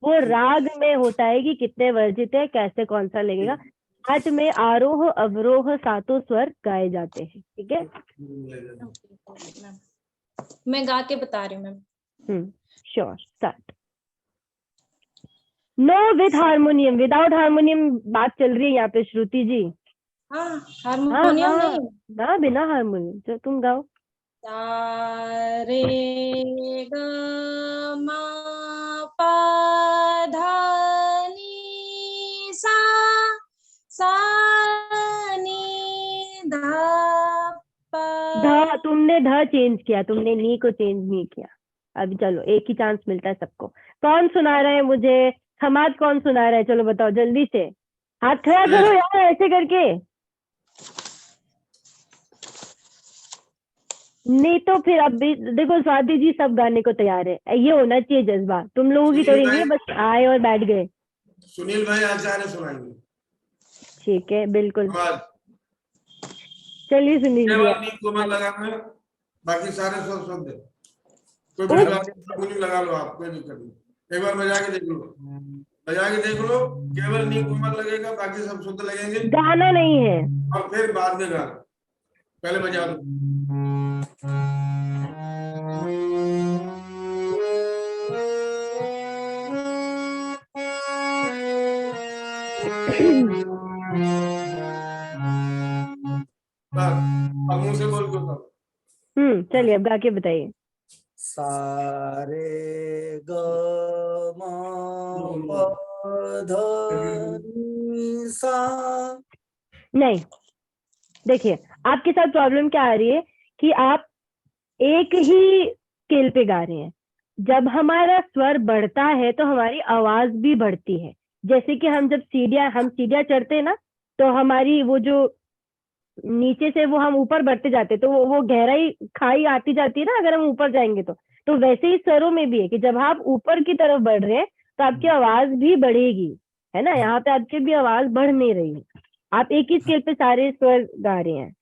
वो राग में होता है कि कितने वर्जित है, कैसे कौन सा लगेगा। थाट में आरोह अवरोह सातों स्वर गाए जाते हैं, ठीक है। मैं गा के बता रही हूँ ma'am. Sure, start. Know with harmonium, without harmonium बात चल रही है यहाँ पे श्रुति जी। हाँ हारमोनियम नहीं ना, बिना हारमोनियम। तो तुम गाओ। सा रे ग मा पा धा नी सा नी धा पा। तुमने ध चेंज किया, तुमने नी को चेंज नहीं किया। अभी चलो एक ही चांस मिलता है सबको। कौन सुना रहा है मुझे? समाज कौन सुना रहा है? चलो बताओ जल्दी से, हाथ खड़ा करो यार ऐसे करके। नहीं तो फिर अब भी देखो, स्वाति जी सब गाने को तैयार है, ये होना चाहिए जज्बा। तुम लोगों की थोड़ी नहीं है, बस आए और बैठ गए। सुनील भाई आचार्य सुनाएंगे। ठीक है, बिल्कुल। आवाज चलिए सुनील जी। केवल नी कोमल लगाना है, बाकी सारे स्वर शुद्ध है। कोई बड़ी बात नहीं, लगा लो आप, कोई दिक्कत नहीं। एक बार बजा के देख लो, बजा के देख लो, केवल नी कोमल लगेगा, बाकी सब शुद्ध लगेंगे। गाना नहीं है, और फिर बाद में गाना, पहले बजा लो। अब मुंह से बोल दो सब। चलिए अब गा के बताइए। सा रे ग मा पा धा नी सा। नहीं, देखिए आपके साथ प्रॉब्लम क्या आ रही है कि आप एक ही स्केल पे गा रहे हैं। जब हमारा स्वर बढ़ता है तो हमारी आवाज भी बढ़ती है। जैसे कि हम जब सीढ़ियां चढ़ते हैं ना, तो हमारी वो जो नीचे से वो हम ऊपर बढ़ते जाते हैं, तो वो गहराई खाई आती जाती है ना, अगर हम ऊपर जाएंगे तो वैसे ही स्वरों में भी है कि जब आप ऊपर की तरफ बढ़ रहे हैं तो आपकी आवाज भी बढ़ेगी, है ना। यहाँ पे आपकी भी आवाज बढ़ नहीं रही है, आप एक ही स्केल पे सारे स्वर गा रहे हैं।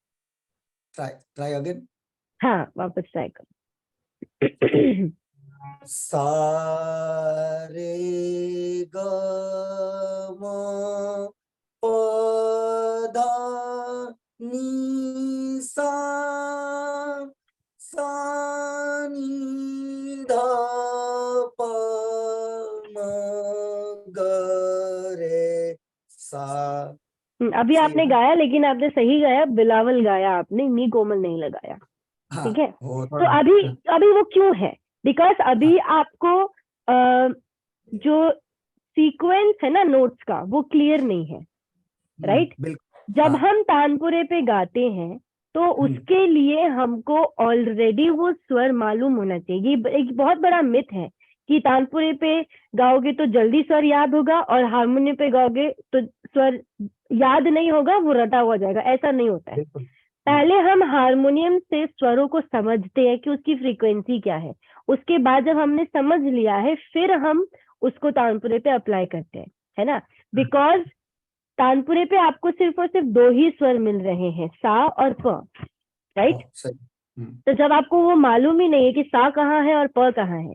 Try again. हाँ, वापस ट्राई करो। सा रे ग म प धा नी सा नी धा प म ग रे सा। अभी आपने गाया, लेकिन आपने सही गाया, बिलावल गाया आपने, नी कोमल नहीं लगाया। ठीक है, तो अभी वो क्यों है? बिकॉज अभी आपको जो सीक्वेंस है ना नोट्स का, वो क्लियर नहीं है, राइट? जब हम तानपुरे पे गाते हैं तो उसके लिए हमको ऑलरेडी वो स्वर मालूम होना चाहिए। ये एक बहुत बड़ा मिथ है कि तानपुरे पे गाओगे तो जल्दी स्वर याद होगा और हारमोनियम पे गाओगे तो स्वर याद नहीं होगा, वो रटा हुआ जाएगा। ऐसा नहीं होता है। पहले हम हारमोनियम से स्वरों को समझते हैं कि उसकी फ्रीक्वेंसी क्या है। उसके बाद जब हमने समझ लिया है, फिर हम उसको तानपुरे पे अप्लाई करते हैं, है ना। बिकॉज तानपुरे पे आपको सिर्फ और सिर्फ दो ही स्वर मिल रहे हैं, सा और प, राइट? तो जब आपको वो मालूम ही नहीं है कि सा कहाँ है और प कहाँ है,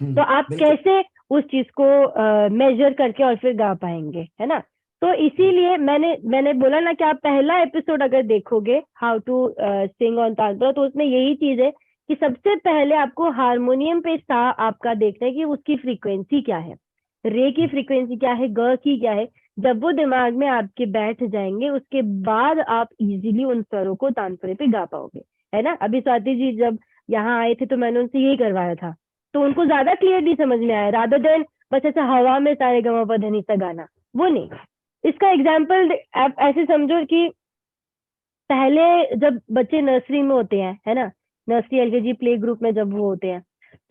तो आप कैसे उस चीज को मेजर करके और फिर गा पाएंगे, है ना। तो इसीलिए मैंने बोला ना कि आप पहला एपिसोड अगर देखोगे how to sing on tanpura, तो उसमें यही चीज है कि सबसे पहले आपको हारमोनियम पे सा आपका देखना है कि उसकी फ्रीक्वेंसी क्या है, रे की फ्रीक्वेंसी क्या है, ग की क्या है। जब वो दिमाग में आपके बैठ जाएंगे, उसके बाद आप इजीली उन स्वरों को तानपुरे पे गा पाओगे, है ना। अभी स्वाति जी जब यहाँ आए थे तो मैंने उनसे यही करवाया था, तो उनको ज्यादा क्लियरली समझ में आया, रादर देन बस ऐसे हवा में सारे गमा पा धा नी सा गाना, वो नहीं। इसका एग्जाम्पल आप ऐसे समझो कि पहले जब बच्चे नर्सरी में होते हैं, है ना, नर्सरी एलकेजी प्ले ग्रुप में जब वो होते हैं,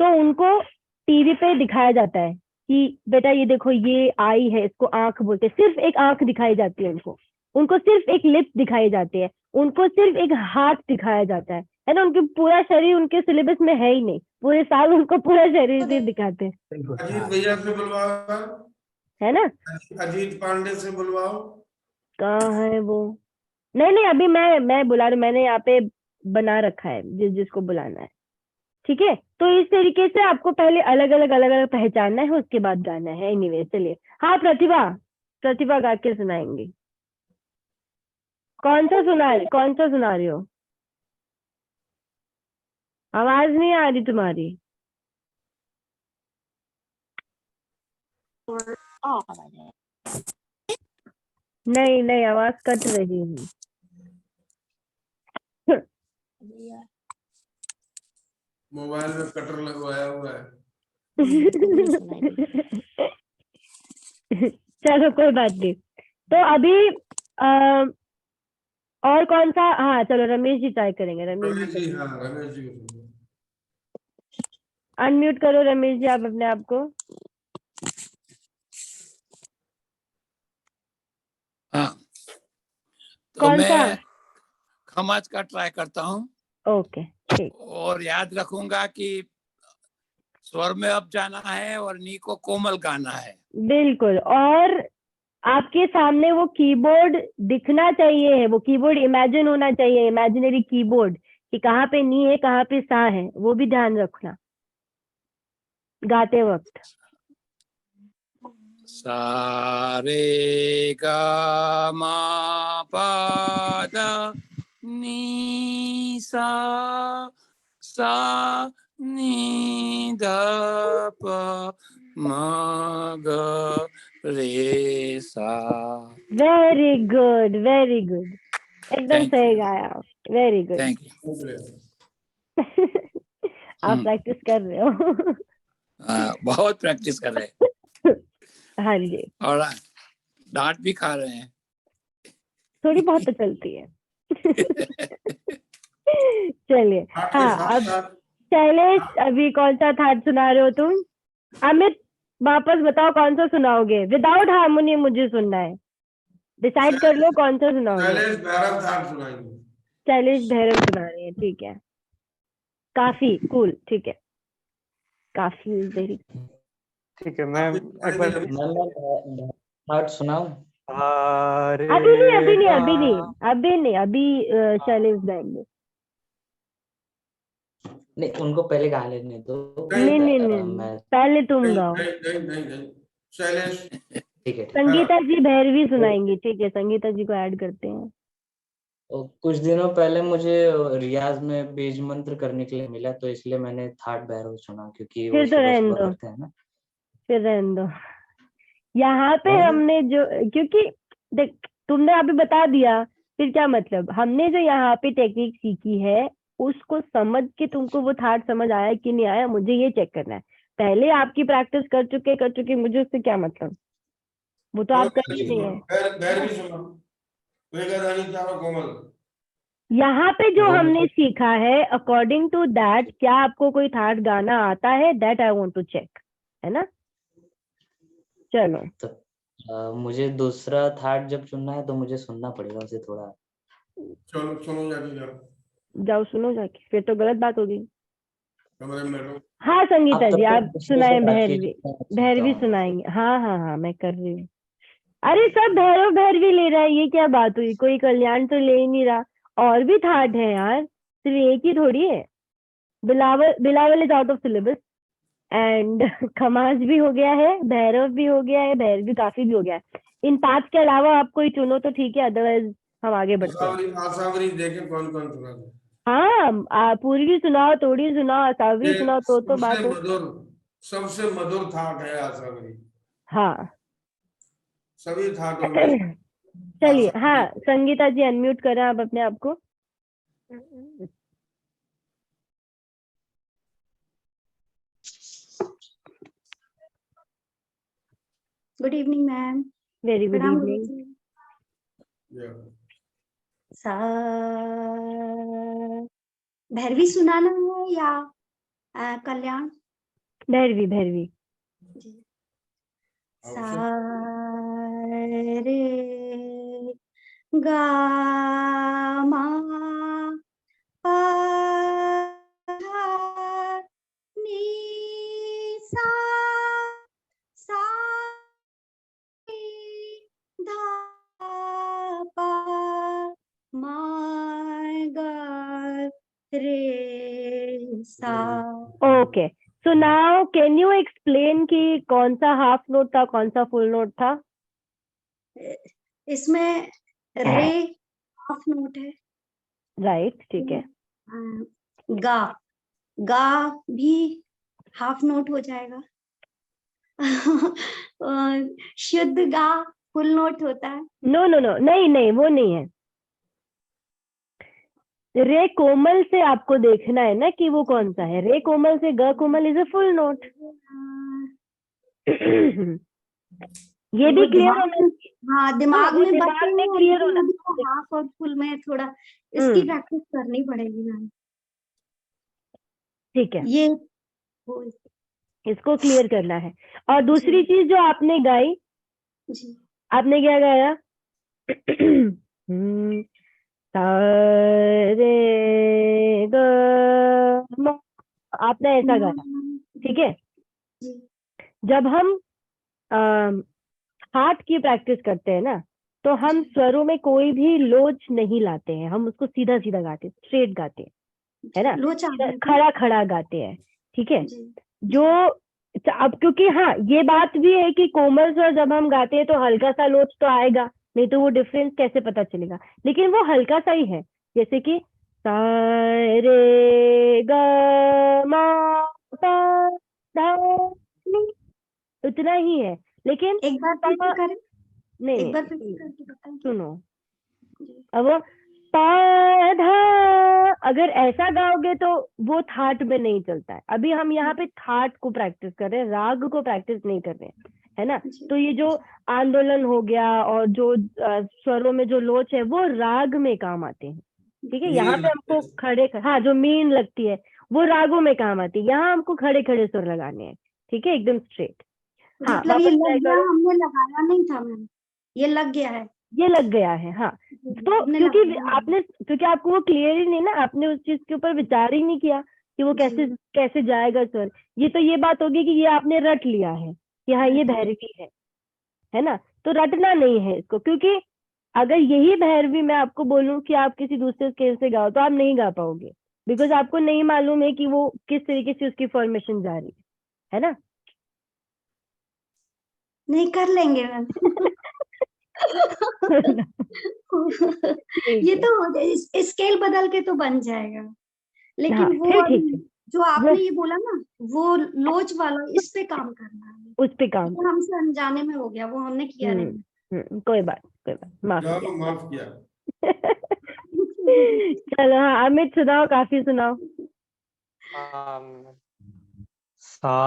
तो उनको टीवी पे दिखाया जाता है कि बेटा ये देखो ये आई है, इसको आंख बोलते हैं। सिर्फ एक आंख दिखाई जाती है उनको सिर्फ एक लिप दिखाई जाती है, उनको सिर्फ एक हाथ दिखाया जाता है ना। उनके पूरा शरीर उनके सिलेबस में है ही नहीं, पूरे साल उनको पूरा शरीर सिर्फ दिखाते हैं, अजीत भैया से बुलवाओ, है ना। अजीत पांडे से बुलवाओ। कहाँ है वो? नहीं, अभी मैं बुला रही, मैंने यहाँ पे बना रखा है जिसको बुलाना है, ठीक है। तो इस तरीके से आपको पहले अलग अलग पहचानना है, उसके बाद गाना है। एनीवे चलिए, हाँ प्रतिभा गा के सुनाएंगी। कौन सा सुना रही हो? आवाज नहीं आ रही तुम्हारी। नहीं, आवाज कट रही है। मोबाइल में कटर लगवाया हुआ है। चलो कोई बात नहीं। तो अभी और कौन सा, हाँ चलो रमेश जी ट्राई करेंगे। रमेश रमेश जी जी, हाँ रमेश जी को सुनो। अनम्यूट करो रमेश जी आप अपने आप को। हाँ, तो कौन सा? मैं खमाज का ट्राई करता हूँ ओके ठीक। और याद रखूंगा कि स्वर में अब जाना है और नी को कोमल गाना है। बिल्कुल। और आपके सामने वो कीबोर्ड दिखना चाहिए है, वो कीबोर्ड इमेजिन होना चाहिए, इमेजिनरी कीबोर्ड, कि कहाँ पे नी है कहाँ पे सा है, वो भी ध्यान रखना गाते वक्त। सा रे गा मा पा दा नी सा नी धा पा मा गा रे सा। वेरी गुड, वेरी गुड, एकदम थैंक सही यू, गाया आप। Very good. Thank you. आप प्रैक्टिस कर रहे हो। बहुत प्रैक्टिस कर रहे हैं हाँ जी, और डांट भी खा रहे हैं। थोड़ी बहुत तो चलती है। चलिए, हाँ अब शैलेश अभी कौन सा थाट सुना रहे हो तुम? अमित वापस बताओ कौन सा सुनाओगे? विदाउट हार्मोनी मुझे सुनना है, डिसाइड कर लो कौन सा सुनाओगे। शैलेश भैरव थाट सुनाएंगे। शैलेश भैरव सुना रहे हैं, ठीक है, काफी कूल, ठीक है, काफी वेरी। ठीक है मैम, एक बार मैं थाट सुनाऊं? अरे अभी नहीं, अभी नहीं, अभी नहीं, अभी नहीं, अभी शैलेश गाएंगे। नहीं, उनको पहले गा लेने दो। नहीं नहीं नहीं, मैं पहले तुम गाओ। नहीं शैलेश। ठीक है। संगीता जी भैरवी सुनाएंगी, ठीक है, संगीता जी को ऐड करते हैं। कुछ दिनों पहले मुझे रियाज में बीज मंत्र करने के लिए मिला, तो इसलिए मैंने थाट भैरव सुना, क्योंकि वो फिर तो सुबह रहने सुबह दो, करते हैं ना। फिर रहने दो। यहाँ पे हमने जो, क्योंकि देख तुमने अभी बता दिया, फिर क्या मतलब, हमने जो यहाँ पे टेक्निक सीखी है उसको समझ के तुमको वो थाट समझ आया कि नहीं आया, मुझे ये चेक करना है। पहले आपकी प्रैक्टिस कर चुके, मुझे उससे क्या मतलब, वो तो आप कर ही नहीं है। भैरवी सुनो। वेगदानी चारो कोमल। यहाँ पे जो हमने सीखा है, अकॉर्डिंग टू दैट, क्या आपको कोई थाट गाना आता है? That I want to check, है ना? चलो मुझे दूसरा थाट जब सुनना है तो मुझे सुनना पड़ेगा उसे थोड़ा। चलो सुनो जाके जाओ। जाओ सुनो जाके, फिर तो गलत बात होगी। कमरे में बैठो। हाँ संगीता जी आप सुनाए, भैरवी, भैरवी सुनाएंगे। सुनाएंगे। हाँ हाँ हाँ मैं कर रही हूँ। अरे सब भैरव भैरवी ले रहा है, ये क्या बात हुई? कोई कल्याण तो ले ही नहीं रहा, और भी थाट है यार, सिर्फ एक ही थोड़ी है। Bilawal, Bilawal is out of syllabus, and Khamaj भी हो गया है, भैरव भी हो गया है, भैरवी काफी भी हो गया है। इन पांच के अलावा आप कोई चुनो तो ठीक है, अदरवाइज हम आगे बढ़ते हैं। आसावरी देखे कौन कौन सुना दो। हाँ पूरी सुनाओ, थोड़ी सुनाओ, असावरी ये सुनाओ, तो बात हो। सबसे मधुर थाट है आसावरी। हाँ सभी थाटों में। चलिए, हाँ संगीता जी अनम्यूट करें आप अपने आप को। Good evening ma'am. Very good प्रणाम इवनिंग। गुरुजी। सा भैरवी सुनाना है या कल्याण? भैरवी, भैरवी। सा रे गा मा पा नी सा सा धा पा मा गा रे सा। Okay, so now can you explain कि कौन सा हाफ नोट था, कौन सा फुल नोट था? इसमें रे हाफ नोट है। राइट, ठीक है। गा, गा भी हाफ नोट हो जाएगा। शुद्ध गा फुल नोट होता है। नो नो नो, नहीं नहीं वो नहीं है। रे कोमल से आपको देखना है ना कि वो कौन सा है। रे कोमल से ग कोमल इज अ फुल नोट। ये भी वो क्लियर दिमाग होना में, चाहिए। हाँ दिमाग वो में दिमाग बसे में हुए हैं, क्लियर लेकिन होना अभी तो चाहिए। हाफ और फुल में थोड़ा इसकी प्रैक्टिस करनी पड़ेगी मैम। ठीक है, ये वो इसको क्लियर करना है। और दूसरी चीज जो आपने गाई, जी आपने क्या गाया? सा रे ग म, आपने ऐसा गाया, ठीक है। जी जब हम हाथ की प्रैक्टिस करते हैं ना, तो हम स्वरों में कोई भी लोच नहीं लाते हैं, हम उसको सीधा सीधा गाते हैं, स्ट्रेट गाते हैं, है ना, लोचा सीधा खड़ा खड़ा गाते हैं, ठीक है। जो अब क्योंकि हाँ ये बात भी है कि कोमल स्वर जब हम गाते हैं तो हल्का सा लोच तो आएगा, नहीं तो वो डिफरेंस कैसे पता चलेगा, लेकिन वो हल्का सा ही है। जैसे कि सा रे ग मा पा धा नी, उतना ही है। लेकिन एक बार फिर से करें, नहीं एक बार नहीं फिर से करके बताएं। सुनो, अब पाधा अगर ऐसा गाओगे तो वो थाट में नहीं चलता है। अभी हम यहाँ पे थाट को प्रैक्टिस कर रहे हैं, राग को प्रैक्टिस नहीं कर रहे हैं, है ना। तो ये जो आंदोलन हो गया और जो स्वरों में जो लोच है वो राग में काम आते हैं, ठीक है। यहाँ पे हमको खड़े हाँ जो मीन लगती है वो रागों में काम आती है, यहाँ हमको खड़े खड़े सुर लगाने हैं, ठीक है, एकदम स्ट्रेट। हाँ मतलब ये वापस लग ट्राई गया, करो। हमने लगाया नहीं था मैम, ये लग गया है, ये लग गया है, हाँ। तो हमने क्योंकि लगाया नहीं। आपने, क्योंकि आपको वो क्लियर ही नहीं ना, आपने उस चीज के ऊपर विचार ही नहीं किया कि वो कैसे कैसे जाएगा स्वर। ये तो ये बात होगी कि ये आपने रट लिया है कि हाँ ये भैरवी है ना। तो रटना नहीं है इसको, क्योंकि अगर यही भैरवी मैं आपको बोलूं कि आप किसी दूसरे स्केल से गाओ तो आप नहीं गा पाओगे, बिकॉज आपको नहीं मालूम है कि वो किस तरीके से उसकी फॉर्मेशन जा रही है ना। नहीं कर लेंगे मैम। ये तो हो जाए, स्केल बदल के तो बन जाएगा, हाँ लेकिन वो फिर अभी ठीक है, जो आपने ये बोला ना वो लोच वाला, इस पे काम करना है, उस पे काम वो हमसे अनजाने में हो गया, वो हमने किया नहीं। कोई बात माफ चलो किया। माफ किया। चलो हाँ अमित सुनाओ, काफी सुनाओ। सा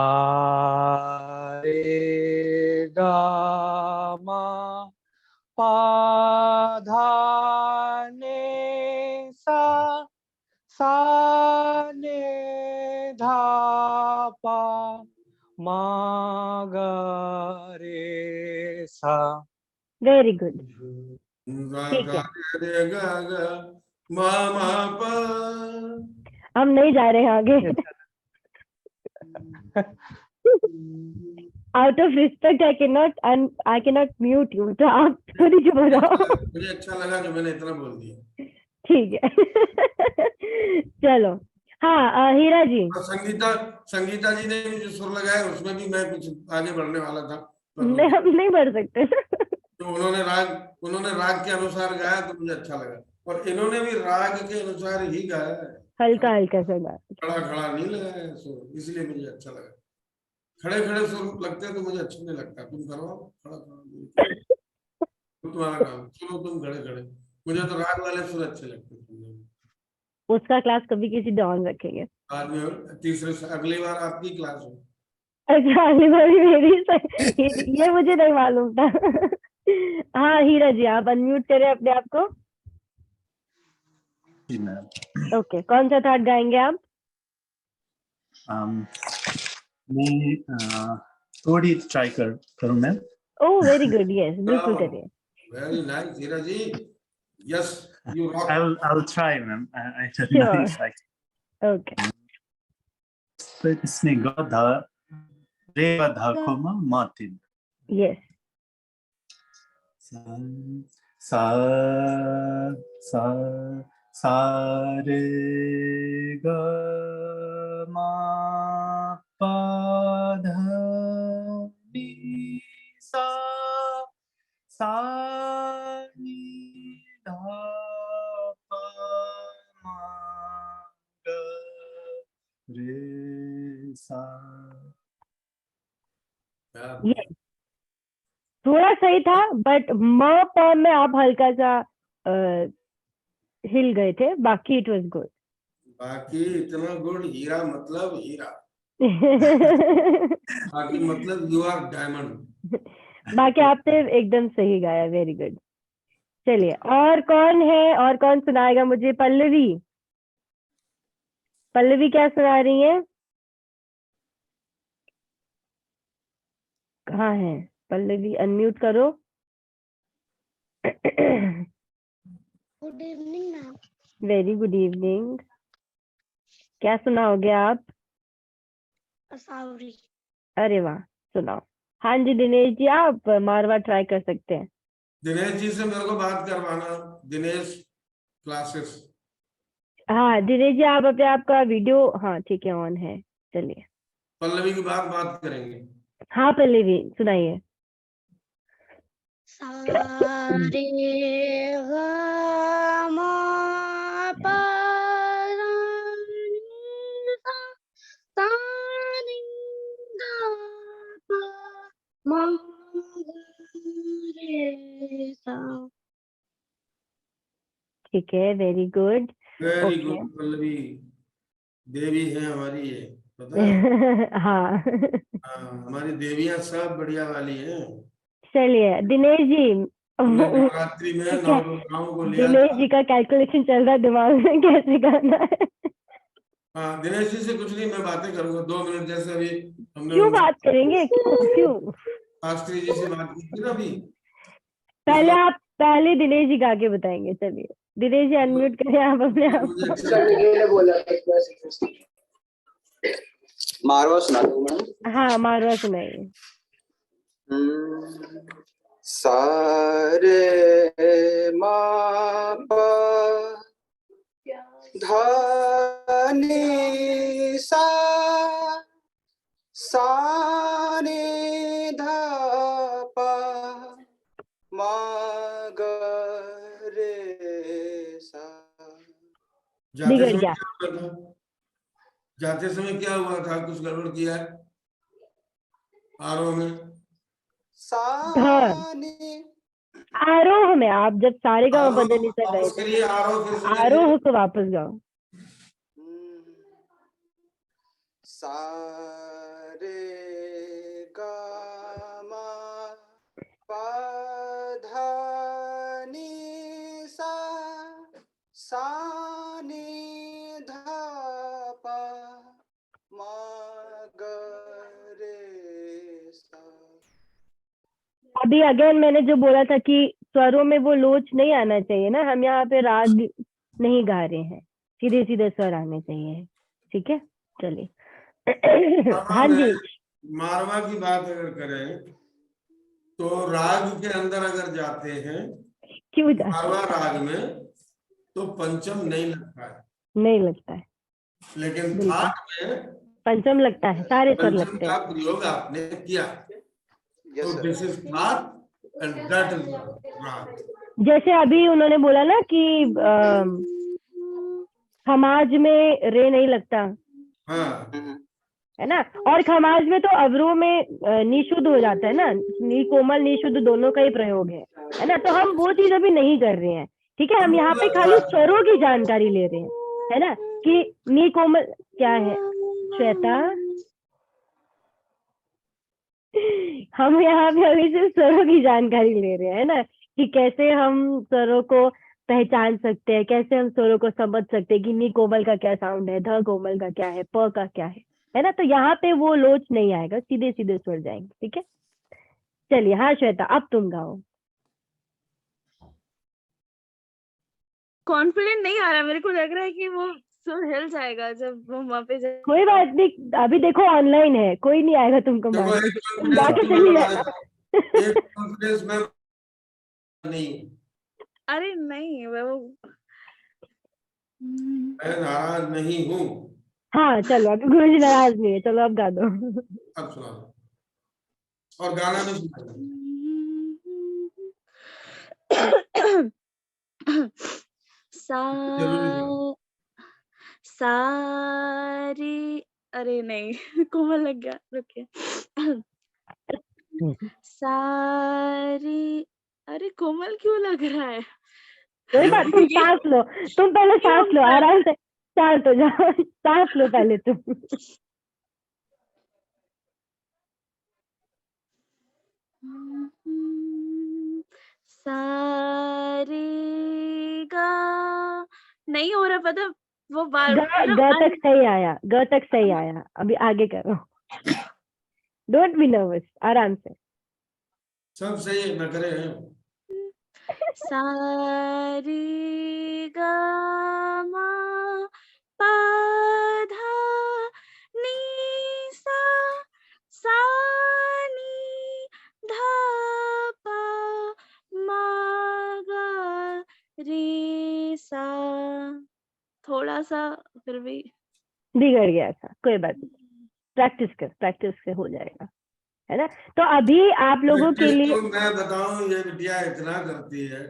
रे गा मा पा धा ने सा ने धा पा मा गा रे सा। वेरी गुड, ठीक है। रे ग ग मा मा पा। हम नहीं जा रहे हैं आगे। Out of respect I can not mute you, तो आप थोड़ी चुप हो जाओ। मुझे अच्छा लगा जो मैंने इतना बोल दिया। ठीक है। चलो हाँ हीरा जी। और संगीता संगीता जी ने भी जो सुर लगाया उसमें भी मैं कुछ आगे बढ़ने वाला था, पर नहीं हम नहीं बढ़ सकते। तो उन्होंने राग के अनुसार गाया तो मुझे अच्छा लगा, और इन्होंने भी राग के अनुसार ही गाया है, हल्का हल्का सा गा। खड़ा खड़ा नहीं लगाया सुर, इसलिए मुझे अच्छा लगा। खड़े खड़े सुर लगते तो मुझे अच्छा नहीं लगता, तुम करवाओ खड़ा खड़ा, तुम्हारा काम, सुनो तुम खड़े खड़े। मुझे तो राग वाले सुर अच्छे लगते हैं। उसका क्लास कभी किसी डॉन रखेंगे। बाद में तीसरे अगली बार आपकी क्लास हो। अच्छा अगली बार भी मेरी ये मुझे नहीं मालूम था। हाँ हीरा जी आप अनम्यूट करें अपने आप को। जी मैम। ओके कौन सा थाट गाएंगे आप? मैं थोड़ी ट्राई करूँ ma'am. Oh very good, yes बिल्कुल करिए। Very nice Heera ji, yes you rock. I'll try ma'am. I don't know Sure. if I okay तो इसमें ग धा रे व धा कोमा मा तीन। यस सा सा सा रे ग मा पा धा नी सा सा नी धा पा मा ग रे सा। ये थोड़ा सही था, बट म प में आप हल्का सा हिल गए थे, बाकी इट वाज गुड। बाकी इतना गुड, हीरा मतलब हीरा, बाकी मतलब यू आर डायमंड। बाकी आपने एकदम सही गाया, वेरी गुड। चलिए, और कौन है, और कौन सुनाएगा मुझे? पल्लवी, पल्लवी क्या सुना रही है? कहाँ है पल्लवी? अनम्यूट करो। Good evening ma'am. Very good evening. क्या सुनाओगे आप? असावरी। अरे वाह, सुनाओ। हाँ जी दिनेश जी, आप मारवा ट्राई कर सकते हैं। दिनेश जी से मेरे को बात करवाना, दिनेश क्लासेस। हाँ दिनेश जी, आप अपने आपका वीडियो, हाँ ठीक है, ऑन है। चलिए, पल्लवी की बात करेंगे। हाँ पल्लवी सुनाइए। सा रे ग म प रा नी सा सा नी ध प म ग रे सा। ठीक है, very good. Very okay. Good Pallavi, Devi है हमारी ये, पता है? हाँ। हाँ, हमारी देवियां सब बढ़िया वाली हैं। चलिए दिनेश जी, हमने नवरात्रि में क्या 9 दुर्गाओं को लिया दिनेश था। जी का कैलकुलेशन चल रहा है दिमाग में, कैसे गाना है। हाँ, दिनेश जी से कुछ नहीं, मैं बातें करूंगा 2 मिनट, जैसे अभी हमने क्यों उनसे बात करेंगे, क्यों? शास्त्री जी से बात की थी ना अभी। पहले उसमें आप, पहले दिनेश जी गा के बताएंगे। चलिए दिनेश जी, अनम्यूट करें आप अपने आप मुझे को। बोला मारवा सुना दो मैडम। हाँ मारवा सुनाइए। सा रे मा पा धा नी सा सा नी धा पा मा ग रे सा। जाते बिगड़ समय गया। क्या हुआ था? जाते समय क्या हुआ था? कुछ गड़बड़ किया है आरोह में? हाँ, आरोह में आप जब सारे गाँव आरोह बदनी कर रहे वापस थे, करिए, आरोह फिर से करिए। आरोह को वापस गाओ। सा रे गा मा पा धा नी सा नी धा पा मा ग रे सा। अभी अगेन मैंने जो बोला था कि स्वरों में वो लोच नहीं आना चाहिए ना, हम यहाँ पे राग नहीं गा रहे हैं, सीधे सीधे स्वर आने चाहिए। ठीक है, चलिए। हाँ जी। मारवा की बात अगर करें तो राग के अंदर अगर जाते हैं, क्यों मारवा राग में, तो पंचम नहीं लगता है, नहीं लगता है, लेकिन बिल्कुल थाट में पंचम लगता है, सारे स्वर पंचम लगते का हैं। प्रयोग आपने किया। तो this is thought and that is राग। जैसे अभी उन्होंने बोला ना कि खमाज में रे नहीं लगता, हाँ, है ना, और खमाज में तो अवरोह में निशुद्ध हो जाता है ना, नी कोमल निशुद्ध दोनों का ही प्रयोग है ना, तो हम वो चीज अभी नहीं कर रहे हैं। ठीक है, हम यहाँ पे खाली स्वरों की जानकारी ले रहे हैं, है ना, कि नी कोमल क्या है। श्वेता, हम यहाँ पे अभी सिर्फ स्वरों की जानकारी ले रहे हैं, है ना, कि कैसे हम स्वरों को पहचान सकते हैं, कैसे हम स्वरों को समझ सकते हैं कि नी कोमल का क्या साउंड है, ध कोमल का क्या है, प का क्या है ना, तो यहाँ पे वो लोच नहीं आएगा, सीधे सीधे स्वर जाएंगे। ठीक है, चलिए। हाँ श्वेता, अब तुम गाओ। कॉन्फिडेंट नहीं आ रहा, मेरे को लग रहा है कि वो सुर हिल जाएगा जब वो वहां पे कोई बात नहीं, अभी देखो ऑनलाइन है, कोई नहीं आएगा तुमको मारने, तुम गा के चली जाना। एक कॉन्फिडेंस में नहीं, अरे नहीं वो मैं नाराज नहीं हूँ। हाँ चलो, अभी गुरुजी नाराज नहीं है, चलो अब गा दो। अब सुना और गाना भी सुना। सा सारी, अरे नहीं कोमल लग गया, रुकिए। सारी, अरे कोमल क्यों लग रहा है? कोई बात, तुम सांस लो, तुम पहले सांस लो, आराम से शांत हो जाओ, सांस लो पहले तुम। सारे गा नहीं हो रहा, पता वो बार ग मतलब तक सही आया, ग तक सही आया, अभी आगे करो। डोंट बी नर्वस, आराम से। सब सही है, नखरे हैं। सारे गा मा पा धा नी सा सा नी धा पा मा गा रे सा। थोड़ा सा फिर भी बिगड़ गया था, कोई बात नहीं, प्रैक्टिस कर हो जाएगा, है ना। तो अभी आप लोगों के प्रैक्टिस लिए तो मैं बताऊं, ये बिटिया इतना करती है,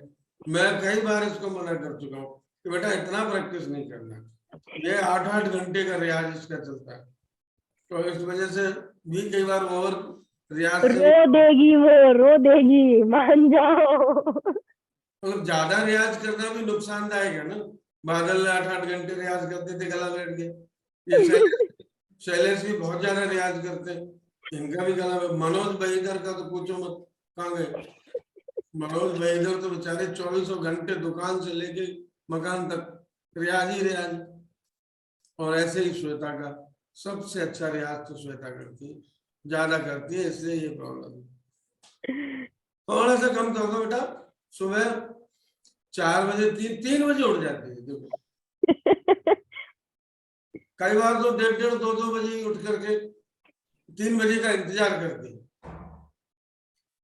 मैं कई बार इसको मना कर चुका हूँ कि बेटा इतना प्रैक्टिस नहीं करना। ये 8-8 घंटे का रियाज इसका चलता है, तो इस वजह से भी कई बार ओवर रियाज से रो देगी, वो रो देगी, मान जाओ। मतलब ज्यादा रियाज करना भी नुकसानदायक है ना। बादल 8-8 घंटे रियाज करते थे, गला बैठ गया। ये शैलेश भी बहुत ज्यादा रियाज करते हैं, इनका भी गला। मनोज बहीधर का तो पूछो मत, कहाँ गए मनोज बहीधर, तो बेचारे 24 घंटे दुकान से लेके मकान तक रियाज ही रियाज। और ऐसे ही श्वेता का सबसे अच्छा रियाज तो श्वेता करती है, ज्यादा करती है, इसलिए ये प्रॉब्लम है। थोड़ा सा कम कर दो बेटा, सुबह 4 बजे 3 बजे उठ जाती है। देखो कई बार तो 1:30, 2 बजे ही उठ करके 3 बजे का इंतजार करती है।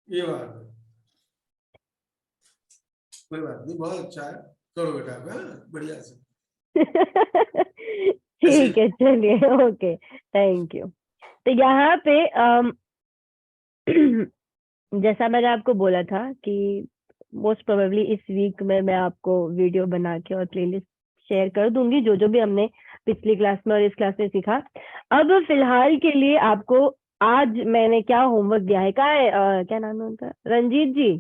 ये बात है, कोई बात नहीं, बहुत अच्छा है, करो बेटा, बढ़िया से। ठीक है, चलिए, ओके, थैंक यू। तो यहाँ पे जैसा मैंने आपको बोला था कि मोस्ट प्रोबेबली इस वीक में मैं आपको वीडियो बना के और प्लेलिस्ट शेयर कर दूंगी, जो जो भी हमने पिछली क्लास में और इस क्लास में सीखा। अब फिलहाल के लिए आपको आज मैंने क्या होमवर्क दिया है, क्या नाम है उनका, रंजीत जी,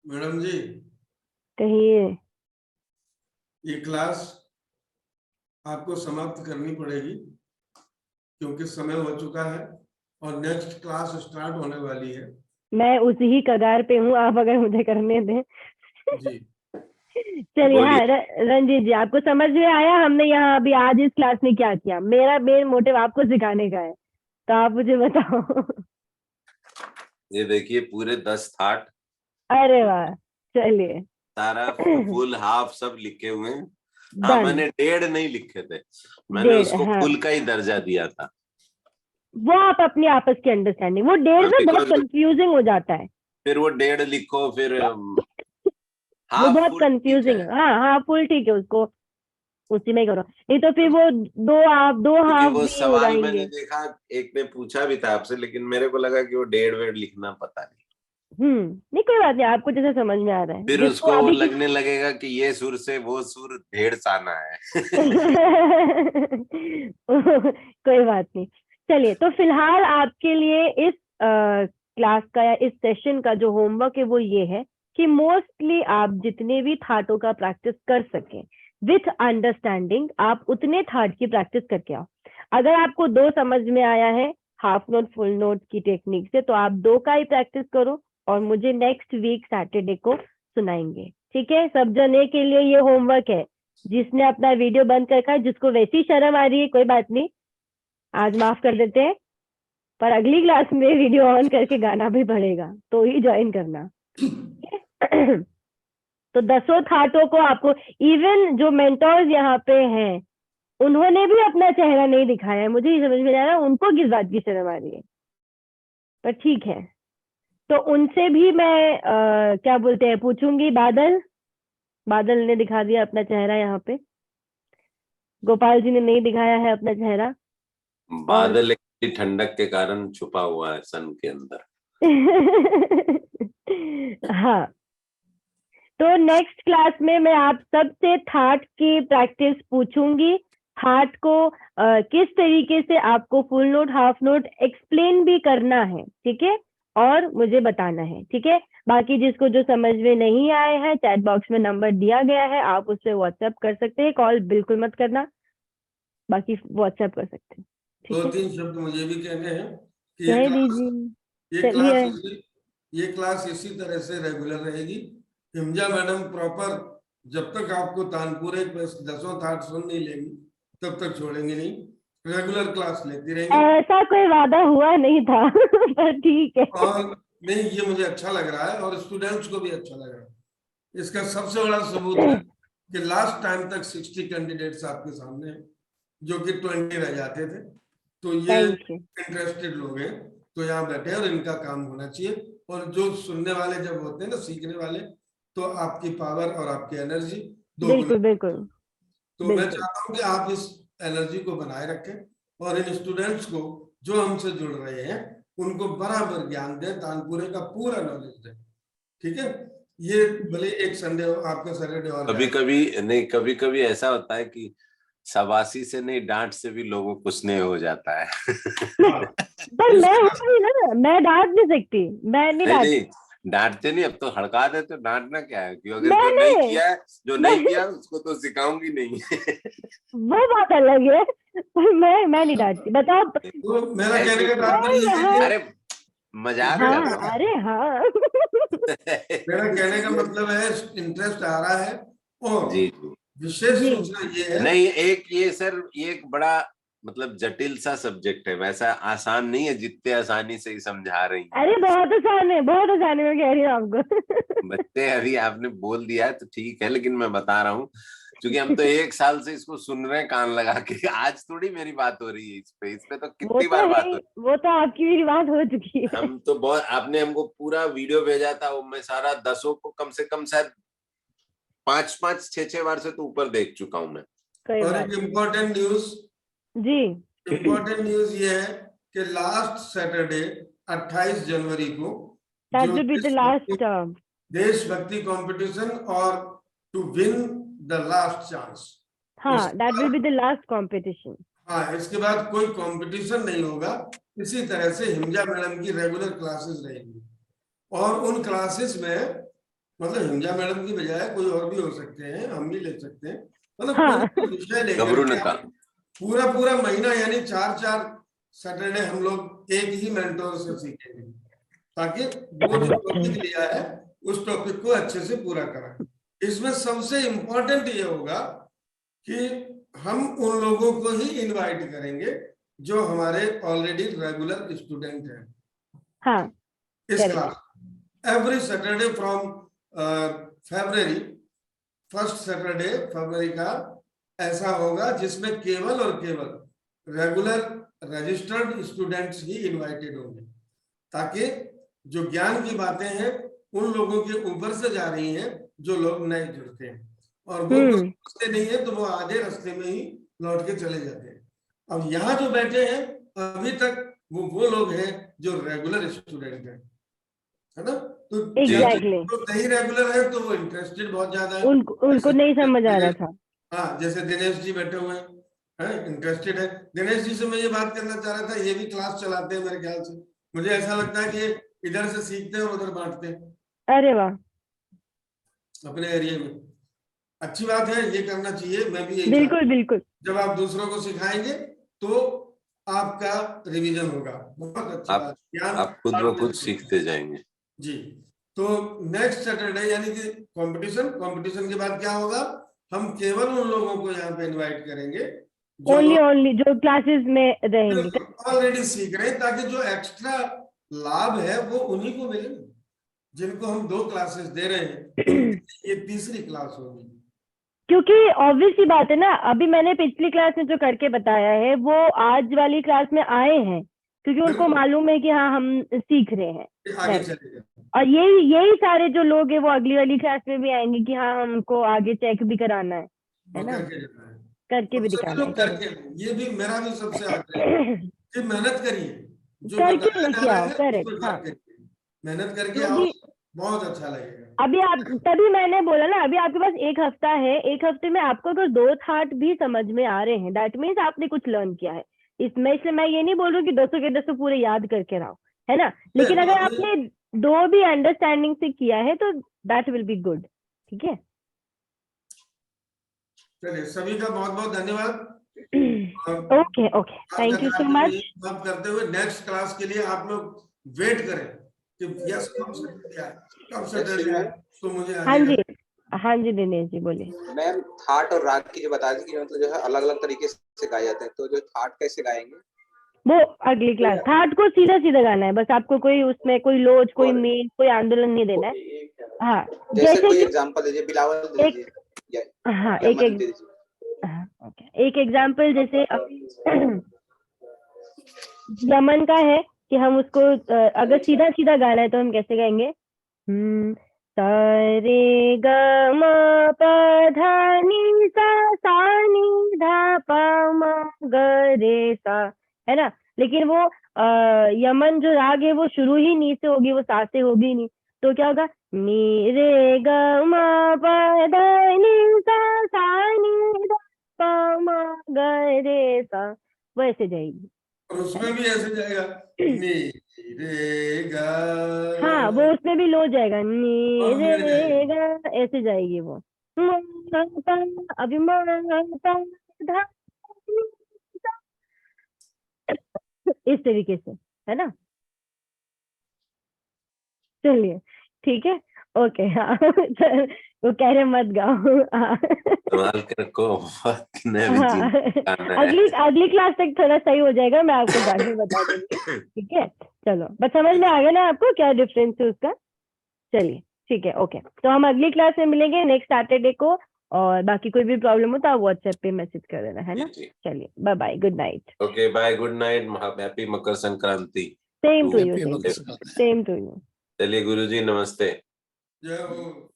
मैडम जी, कहिए। ये क्लास आपको समाप्त करनी पड़ेगी क्योंकि समय हो चुका है और नेक्स्ट क्लास स्टार्ट होने वाली है। मैं उसी ही कगार पे हूँ, आप अगर मुझे करने दें। जी चलिए, हाँ, रंजीत जी, आपको समझ में आया हमने यहाँ अभी आज इस क्लास में क्या किया? मेरा मेन मोटिव आपको सिखाने का है, तो आप मुझे बताओ। ये देखिए पूरे 10 थाट, अरे वाह, चलिए, सारा फुल हाफ सब लिखे हुए हैं। हाँ, डन। मैंने 1.5 नहीं लिखे थे, मैंने 1.5, उसको हाँ, फुल का ही दर्जा दिया था। वो आप अपनी आपस की अंडरस्टैंडिंग, वो 1.5 में बहुत कंफ्यूजिंग हो जाता है, फिर वो 1.5 लिखो, फिर वो हाफ बहुत फुल ठीक कंफ्यूजिंग है, है। हाँ हाँ, फुल ठीक है, उसको उसी में करो, नहीं तो फिर वो दो क्योंकि हाफ वो भी हो सवाल मैंने जाएंगे। देखा, एक ने पूछा भी था आपसे, लेकिन मेरे को लगा कि वो 1.5 लिखना पता नहीं। नहीं, कोई बात नहीं, आपको जैसे समझ में आ रहा है, फिर जिसको उसको वो अभी लगने लगेगा कि ये सुर से वो सुर ढेर साना है। कोई बात नहीं। चलिए, तो फिलहाल आपके लिए इस क्लास का या इस सेशन का जो होमवर्क है वो ये है कि मोस्टली आप जितने भी थाटों का प्रैक्टिस कर सकें विथ अंडरस्टैंडिंग, आप उतने थाट की प्रैक्टिस करके आओ। अगर आपको 2 समझ में आया है हाफ नोट फुल नोट की टेक्निक से, तो आप 2 का ही प्रैक्टिस करो और मुझे नेक्स्ट वीक सैटरडे को सुनाएंगे, ठीक है? सब जने के लिए ये होमवर्क है। जिसने अपना वीडियो बंद कर रखा है, जिसको वैसी शर्म आ रही है, कोई बात नहीं, आज माफ कर देते हैं, पर अगली क्लास में वीडियो ऑन करके गाना भी पड़ेगा, तो ही ज्वाइन करना। तो 10 थाटों को आपको, इवन जो मेंटोर्स यहाँ पे हैं, उन्होंने भी अपना चेहरा नहीं दिखाया है, मुझे ही समझ में नहीं आ रहा उनको किस बात की शर्म आ रही है, पर ठीक है। तो उनसे भी मैं क्या बोलते हैं, पूछूंगी। बादल ने दिखा दिया अपना चेहरा यहाँ पे, गोपाल जी ने नहीं दिखाया है अपना चेहरा, बादल एक ठंडक के कारण छुपा हुआ है सन के अंदर। हाँ, तो नेक्स्ट क्लास में मैं आप सबसे थाट की प्रैक्टिस पूछूंगी। थाट को किस तरीके से आपको full note half note explain भी करना है, ठीक है? और मुझे बताना है, ठीक है। बाकी जिसको जो समझ में नहीं आए हैं, चैट बॉक्स में नंबर दिया गया है, आप उससे व्हाट्सएप कर सकते हैं, कॉल बिल्कुल मत करना, बाकी व्हाट्सएप कर सकते हैं, ठीक दो है। तीन शब्द मुझे भी कहने हैं कि कह दीजिए, चलिए। ये क्लास इसी तरह से रेगुलर रहेगी। हिमजा मैडम प्रॉपर जब तक आपको तानपुरे पे 10 थाट सुन नहीं लेंगी तब तक छोड़ेंगे नहीं, रेगुलर क्लास लेती रहेंगी। ऐसा कोई वादा हुआ नहीं था पर ठीक है। और नहीं, ये मुझे अच्छा लग रहा है और स्टूडेंट्स को भी अच्छा लग रहा है। इसका सबसे बड़ा सबूत है कि लास्ट टाइम तक 60 कैंडिडेट्स आपके सामने हैं, जो कि 20 रह जाते थे। तो ये इंटरेस्टेड लोग हैं, तो यहाँ बैठे और इनका काम होना चाहिए। और जो सुनने वाले जब होते हैं ना, सीखने वाले, तो आपकी पावर और आपकी एनर्जी बिल्कुल बिल्कुल। तो मैं चाहता हूँ कि आप इस एनर्जी को बनाए रखें और इन स्टूडेंट्स को जो हमसे जुड़ रहे हैं उनको बराबर ज्ञान दें, तानपुरे का पूरा नॉलेज दें, ठीक है। ये भले एक संडे आपका सैटरडे और कभी कभी नहीं, कभी कभी ऐसा होता है कि शाबाशी से नहीं, डांट से भी लोगों को स्नेह हो जाता है। पर मैं हूँ ना, मैं डांट नहीं सकती, मैं नहीं नहीं, डांटते नहीं, अब तो हड़का देते, डांटना क्या है, कि अगर जो नहीं किया है, जो नहीं किया उसको तो सिखाऊंगी नहीं। वो बात अलग है, पर मैं नहीं डांटती, बताओ। तो मेरा कहने का तात्पर्य अरे मजाक कर रहा हूं। अरे हाँ मेरा कहने का मतलब है इंटरेस्ट आ रहा है। और जी विशेष सूचना ये है, नहीं, ये सर ये एक बड़ा मतलब जटिल सा सब्जेक्ट है, वैसा आसान नहीं है जितने आसानी से ही समझा रही हैं। अरे बहुत आसान है, बहुत आसान है, मैं कह रही हूँ आपको। बच्चे अभी आपने बोल दिया है तो ठीक है, लेकिन मैं बता रहा हूँ क्योंकि हम तो 1 साल से इसको सुन रहे हैं कान लगा के, आज थोड़ी मेरी बात हो रही है इस पे तो कितनी बार बात हो रही है। वो तो आपकी मेरी बात हो चुकी है। हम तो बहुत, आपने हमको पूरा वीडियो भेजा था, वो मैं सारा 10 को कम से कम शायद 5-5, 6-6 बार से तो ऊपर देख चुका हूँ मैं। और एक इम्पोर्टेंट न्यूज जी, इम्पोर्टेंट न्यूज ये है कि लास्ट सैटरडे 28 जनवरी को that will be the last देशभक्ति कंपटीशन और to win the last chance, हाँ, that will be the last competition। हाँ, इसके बाद कोई कंपटीशन नहीं होगा। इसी तरह से हिमजा मैडम की रेगुलर क्लासेस रहेंगी और उन क्लासेस में मतलब हिमजा मैडम की बजाय कोई और भी हो सकते हैं, हम भी ले सकते हैं, मतलब विषय लेकर पूरा महीना यानी 4-4 सैटरडे हम लोग एक ही मेंटोर से सीखेंगे, ताकि वो जो टॉपिक लिया है उस टॉपिक को अच्छे से पूरा करें। इसमें सबसे इम्पोर्टेंट ये होगा कि हम उन लोगों को ही इनवाइट करेंगे जो हमारे ऑलरेडी रेगुलर स्टूडेंट हैं। हाँ, इस class every Saturday from February, first Saturday फरवरी का ऐसा होगा जिसमें केवल और केवल रेगुलर रजिस्टर्ड स्टूडेंट्स ही इनवाइटेड होंगे, ताकि जो ज्ञान की बातें हैं उन लोगों के ऊपर से जा रही हैं जो लोग नए जुड़ते हैं, और वो समझते नहीं है तो वो आधे रास्ते में ही लौट के चले जाते हैं। अब यहाँ जो बैठे हैं अभी तक वो लोग हैं जो रेगुलर स्टूडेंट हैं, है ना। तो जो नहीं रेगुलर है तो वो इंटरेस्टेड बहुत ज्यादा है, उनको नहीं समझ आ रहा था। हाँ, जैसे दिनेश जी बैठे हुए हैं, इंटरेस्टेड है। दिनेश जी से मैं ये बात करना चाह रहा था, ये भी क्लास चलाते हैं मेरे ख्याल से, मुझे ऐसा लगता है कि इधर से सीखते हैं और उधर बांटते हैं। अरे वाह, अपने एरिया में अच्छी बात है, ये करना चाहिए। मैं भी बिल्कुल बिल्कुल, जब आप दूसरों को सिखाएंगे तो आपका रिवीजन होगा, बहुत अच्छी बात, आप खुद ब खुद सीखते जाएंगे जी। तो नेक्स्ट सैटरडे यानी कि कंपटीशन के बाद क्या होगा, हम केवल उन लोगों को यहाँ पे इनवाइट करेंगे ओनली जो क्लासेस में रहेंगे, ऑलरेडी सीख रहे हैं, ताकि जो एक्स्ट्रा लाभ है वो उन्हीं को मिले, जिनको हम 2 क्लासेस दे रहे हैं। ये तीसरी क्लास होगी, क्योंकि ऑब्वियस सी बात है ना, अभी मैंने पिछली क्लास में जो करके बताया है वो आज वाली क्लास में आए हैं क्योंकि उनको मालूम है कि हाँ हम सीख रहे हैं, और यही सारे जो लोग हैं वो अगली वाली क्लास में भी आएंगे कि हाँ हमको आगे चेक भी कराना है ना, करके भी दिखाना है। ये भी मेरा भी सबसे आग्रह है कि मेहनत करिए, जो करके लेके आओ, करेक्ट, हाँ, मेहनत करके आओ, बहुत अच्छा लगेगा। अभी आप तभी मैंने बोला ना, अभी आपके पास 1 हफ्ता है, 1 हफ्ते में आपको अगर 2 थाट भी समझ में आ रहे हैं, दैट मीन्स आपने कुछ लर्न किया है इसमें। इसलिए मैं ये नहीं बोल रही हूँ कि 200 के 200 पूरे याद करके रहो, है ना। लेकिन अगर आपने दो भी अंडरस्टैंडिंग से किया है तो दैट विल बी गुड। ठीक है, चलिए सभी का बहुत बहुत धन्यवाद। Okay okay, thank you so much. बात करते हुए नेक्स्ट क्लास के लिए आप लोग वेट करें कि यस कब सैटरडे है तो मुझे हाँ जी, हाँ जी दिनेश जी बोलिए। मैम थाट और राग की जो बता दी कि मतलब जो है अलग अलग तरीके से गाए जाते हैं, तो जो थाट कैसे गाएंगे? वो अगली क्लास। थाट को सीधा सीधा गाना है बस, आपको कोई उसमें कोई लोच, कोई मेल, कोई आंदोलन नहीं देना है। हाँ जैसे कोई कि एग्जांपल दीजिए, बिलावल दे दीजिए हाँ या एक मदद दे दीजिए। ओके, एक एग्जांपल जैसे यमन का है कि हम उसको अगर सीधा सीधा गाना है तो हम कैसे गाएंगे? सा रे ग म प ध नि सा नि ध प म ग रे सा, है ना। लेकिन वो यमन जो राग है वो शुरू ही नी से होगी, वो सा से होगी नहीं। तो क्या होगा? नी रे ग म प ध नि सा नि ध प म ग रे सा, वैसे जाएगी। और उसमें भी ऐसे जाएगा नी रे गा। हाँ वो उसमें भी लो जाएगा, नी रे गा, ऐसे जाएगी वो। अभी इस तरीके से, है ना। चलिए ठीक है, ओके। हाँ वो कह रहे मत गाओ। हाँ संभाल कर रखो, ने भी हाँ, जिंदा है। अगली क्लास तक थोड़ा सही हो जाएगा, मैं आपको बाद में बता दूंगी। ठीक है, चलो बस समझ में आ गया ना आपको क्या डिफरेंस है उसका। चलिए ठीक है, ओके। तो हम अगली क्लास में मिलेंगे नेक्स्ट सैटरडे को, और बाकी कोई भी प्रॉब्लम हो तो आप व्हाट्सएप पे मैसेज कर देना, है ना। चलिए bye bye, good night. Okay bye, good night, happy Makar Sankranti. Same to you, same to you. चलिए गुरुजी नमस्ते। जय हो।